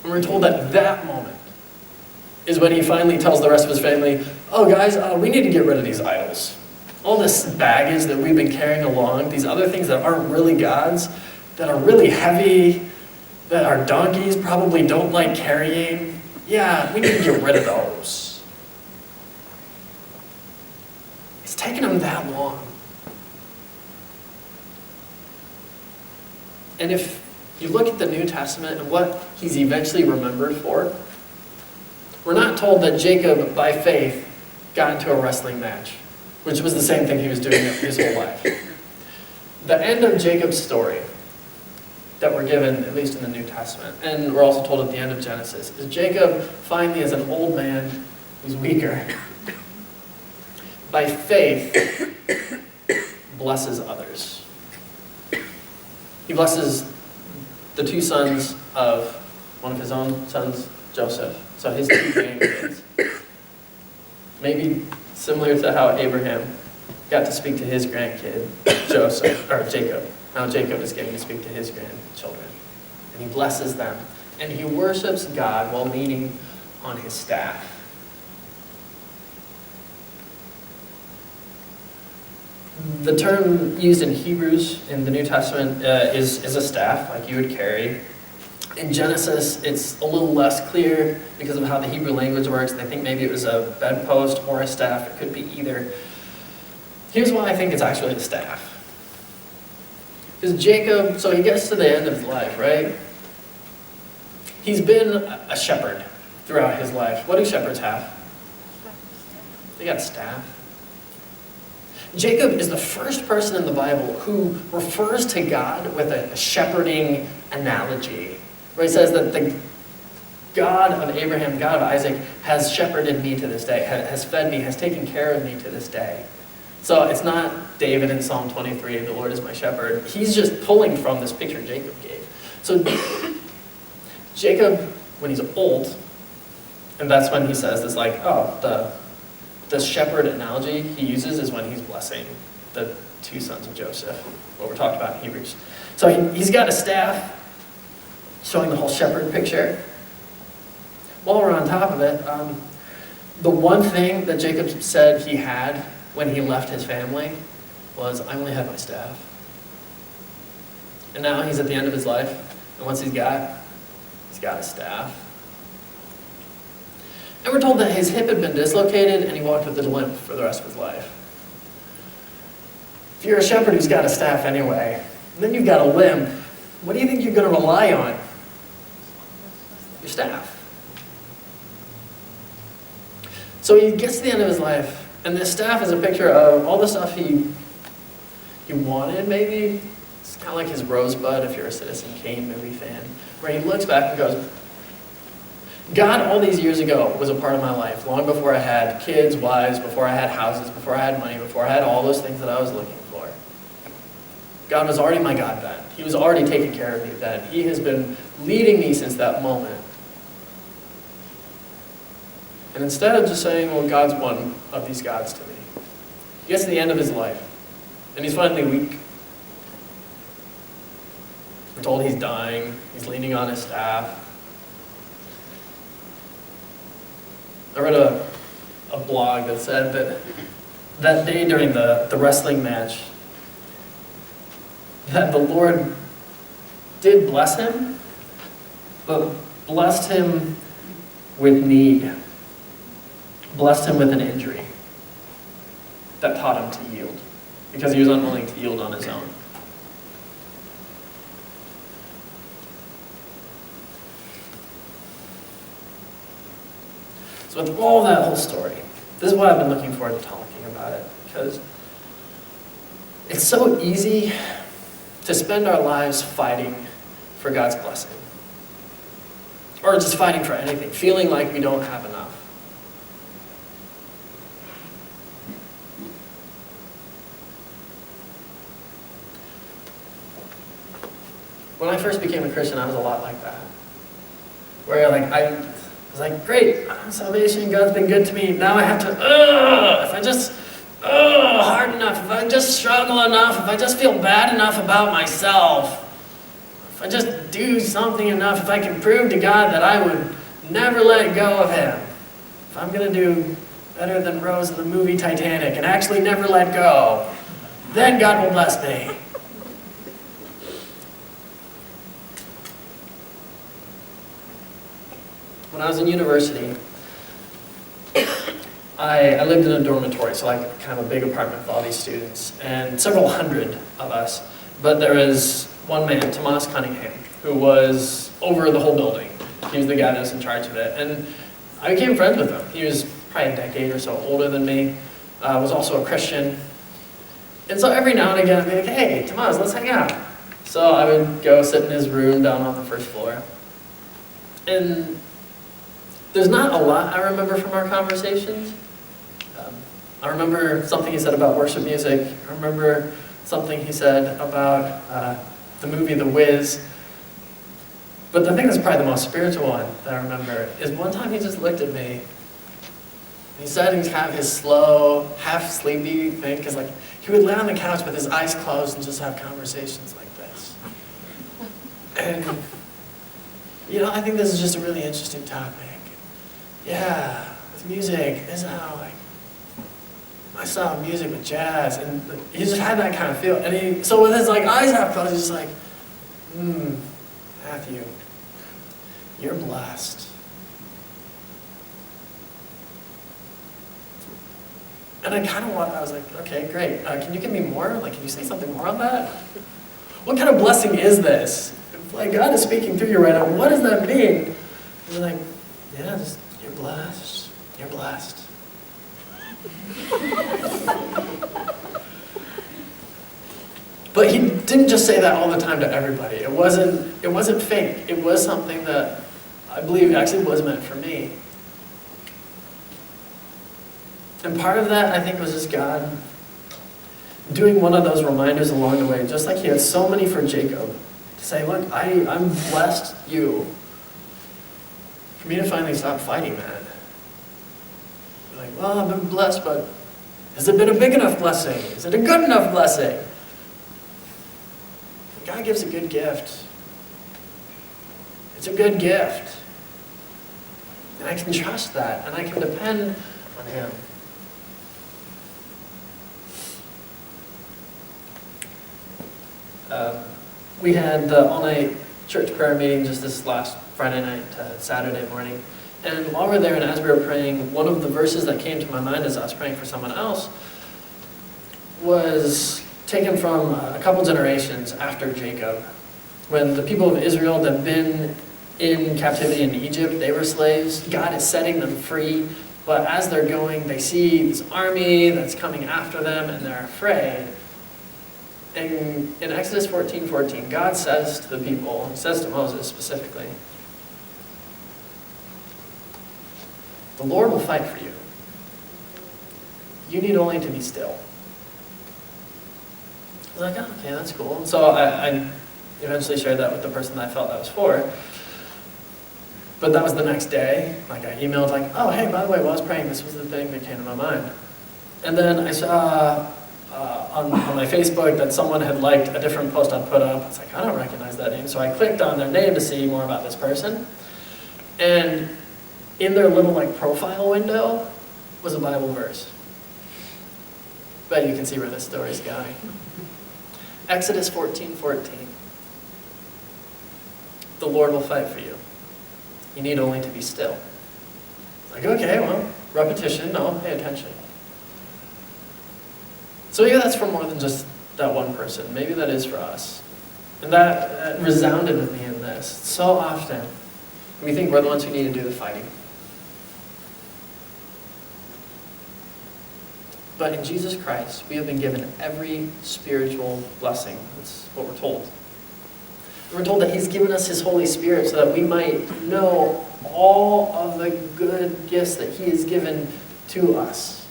And we're told that that moment is when he finally tells the rest of his family, oh guys, we need to get rid of these idols. All this baggage that we've been carrying along, these other things that aren't really gods, that are really heavy, that our donkeys probably don't like carrying. Yeah, we need to get rid of those. It's taken him that long. And if you look at the New Testament and what he's eventually remembered for, we're not told that Jacob, by faith, got into a wrestling match, which was the same thing he was doing his whole life. The end of Jacob's story that we're given, at least in the New Testament, and we're also told at the end of Genesis, is Jacob finally, as an old man who's weaker, by faith, blesses others. He blesses the two sons of one of his own sons, Joseph. So his two grandkids. Maybe similar to how Abraham got to speak to his grandkid, Jacob. Now Jacob is getting to speak to his grandchildren. And he blesses them. And he worships God while leaning on his staff. The term used in Hebrews in the New Testament is a staff, like you would carry. In Genesis, it's a little less clear because of how the Hebrew language works. They think maybe it was a bedpost or a staff. It could be either. Here's why I think it's actually a staff. Because Jacob, so he gets to the end of his life, right? He's been a shepherd throughout his life. What do shepherds have? They got a staff. Jacob is the first person in the Bible who refers to God with a shepherding analogy. Where he says that the God of Abraham, God of Isaac, has shepherded me to this day, has fed me, has taken care of me to this day. So it's not David in Psalm 23, the Lord is my shepherd. He's just pulling from this picture Jacob gave. So Jacob, when he's old, and that's when he says this, like, oh, the shepherd analogy he uses is when he's blessing the two sons of Joseph, what we're talking about in Hebrews. So he's got a staff, showing the whole shepherd picture. While we're on top of it, the one thing that Jacob said he had when he left his family was, I only had my staff. And now he's at the end of his life, and what's he's got a staff. And we're told that his hip had been dislocated, and he walked with a limp for the rest of his life. If you're a shepherd who's got a staff anyway, and then you've got a limp, what do you think you're going to rely on? Your staff. So he gets to the end of his life, and this staff is a picture of all the stuff he wanted, maybe. It's kind of like his Rosebud, if you're a Citizen Kane movie fan, where he looks back and goes, God, all these years ago, was a part of my life, long before I had kids, wives, before I had houses, before I had money, before I had all those things that I was looking for. God was already my God then. He was already taking care of me then. He has been leading me since that moment. And instead of just saying, well, God's one of these gods to me, he gets to the end of his life, and he's finally weak. We're told he's dying. He's leaning on his staff. I read a blog that said that day during the wrestling match, that the Lord did bless him, but blessed him with need, blessed him with an injury that taught him to yield, because he was unwilling to yield on his own. So with all that whole story, this is what I've been looking forward to talking about it, because it's so easy to spend our lives fighting for God's blessing. Or just fighting for anything, feeling like we don't have enough. When I first became a Christian, I was a lot like that. Where I was like, great, I'm salvation, God's been good to me. Now I have to, if I just, hard enough, if I just struggle enough, if I just feel bad enough about myself, if I just do something enough, if I can prove to God that I would never let go of him, if I'm going to do better than Rose in the movie Titanic and actually never let go, then God will bless me. When I was in university, I lived in a dormitory, so like kind of a big apartment with all these students, and several hundred of us. But there was one man, Tomas Cunningham, who was over the whole building. He was the guy that was in charge of it. And I became friends with him. He was probably a decade or so older than me, was also a Christian. And so every now and again, I'd be like, hey, Tomas, let's hang out. So I would go sit in his room down on the first floor. And there's not a lot I remember from our conversations. I remember something he said about worship music. I remember something he said about the movie The Wiz. But the thing that's probably the most spiritual one that I remember is one time he just looked at me. And he said in kind of his slow, half sleepy thing, because like he would lay on the couch with his eyes closed and just have conversations like this. And I think this is just a really interesting topic. Yeah, with music, this is how my style of music with jazz, and he just had that kind of feel. And so with his eyes half closed, he's just like, Matthew, you're blessed. And I was like, okay, great. Can you give me more? Can you say something more on that? What kind of blessing is this? If, God is speaking through you right now, what does that mean? And I'm like, yeah, just, you're blessed. You're blessed. But he didn't just say that all the time to everybody. It wasn't fake. It was something that I believe actually was meant for me. And part of that, I think, was just God doing one of those reminders along the way, just like he had so many for Jacob, to say, look, I'm blessed you. For me to finally stop fighting that. Like, well, I've been blessed, but has it been a big enough blessing? Is it a good enough blessing? God gives a good gift. It's a good gift. And I can trust that, and I can depend on him. We had the all-night church prayer meeting just this last Friday night to Saturday morning. And while we were there and as we were praying, one of the verses that came to my mind as I was praying for someone else was taken from a couple generations after Jacob. When the people of Israel that had been in captivity in Egypt, they were slaves. God is setting them free. But as they're going, they see this army that's coming after them and they're afraid. And in Exodus 14:14, God says to the people, he says to Moses specifically, the Lord will fight for you. You need only to be still. I was like, oh, okay, that's cool. And so I eventually shared that with the person that I felt that was for. But that was the next day. I emailed oh, hey, by the way, while I was praying, this was the thing that came to my mind. And then I saw on my Facebook that someone had liked a different post I put up. It's I don't recognize that name. So I clicked on their name to see more about this person. And in their little profile window was a Bible verse. Bet you can see where this story is going. Exodus 14:14. The Lord will fight for you. You need only to be still. Like, okay, well, repetition, no, pay attention. So maybe that's for more than just that one person. Maybe that is for us. And that resounded with me in this. So often, we think we're the ones who need to do the fighting. But in Jesus Christ, we have been given every spiritual blessing. That's what we're told. We're told that He's given us His Holy Spirit so that we might know all of the good gifts that He has given to us.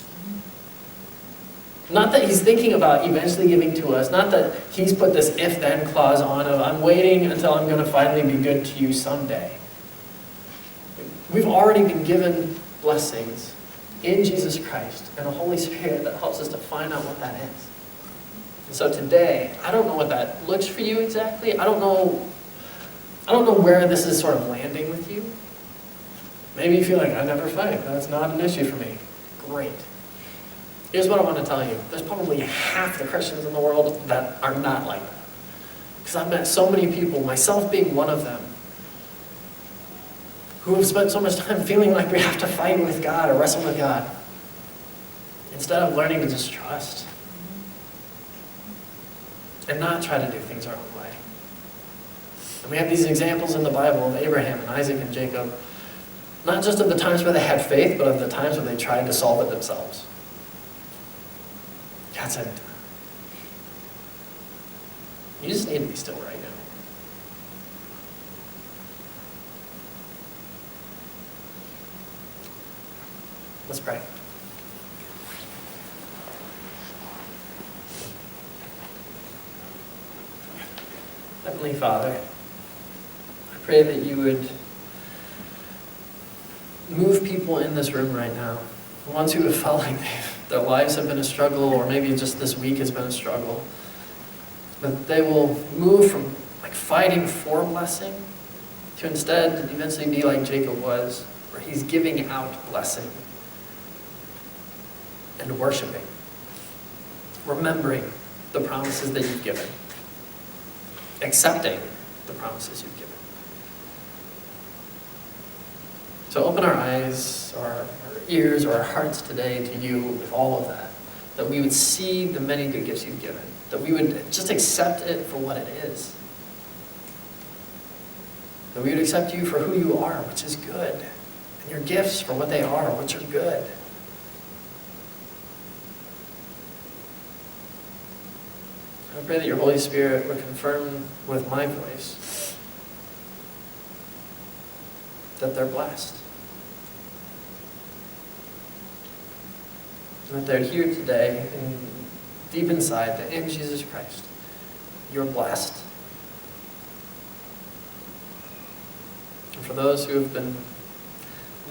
Not that He's thinking about eventually giving to us, not that He's put this if-then clause on of, I'm waiting until I'm going to finally be good to you someday. We've already been given blessings in Jesus Christ and a Holy Spirit that helps us to find out what that is. And so today, I don't know what that looks for you exactly. I don't know where this is sort of landing with you. Maybe you feel like, I never fight. That's not an issue for me. Great. Here's what I want to tell you. There's probably half the Christians in the world that are not like that. Because I've met so many people, myself being one of them, who have spent so much time feeling like we have to fight with God or wrestle with God, instead of learning to just trust and not try to do things our own way. And we have these examples in the Bible of Abraham and Isaac and Jacob, not just of the times where they had faith, but of the times where they tried to solve it themselves. God said, you just need to be still right now. Let's pray. Heavenly Father, I pray that you would move people in this room right now, the ones who have felt like their lives have been a struggle, or maybe just this week has been a struggle, but they will move from like fighting for blessing to instead eventually be like Jacob was, where he's giving out blessing and worshiping, remembering the promises that you've given, accepting the promises you've given. So open our eyes, or our ears, or our hearts today to you with all of that we would see the many good gifts you've given, that we would just accept it for what it is, that we would accept you for who you are, which is good, and your gifts for what they are, which are good. I pray that your Holy Spirit would confirm with my voice that they're blessed. And that they're here today, and deep inside, that in Jesus Christ, you're blessed. And for those who have been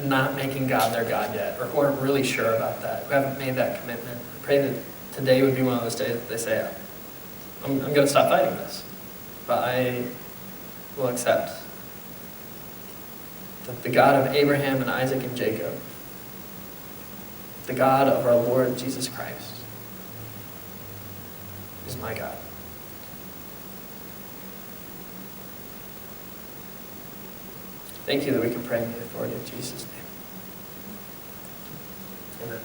not making God their God yet, or who aren't really sure about that, who haven't made that commitment, I pray that today would be one of those days that they say, I'm going to stop fighting this, but I will accept that the God of Abraham and Isaac and Jacob, the God of our Lord Jesus Christ, is my God. Thank you that we can pray in the authority of Jesus' name. Amen.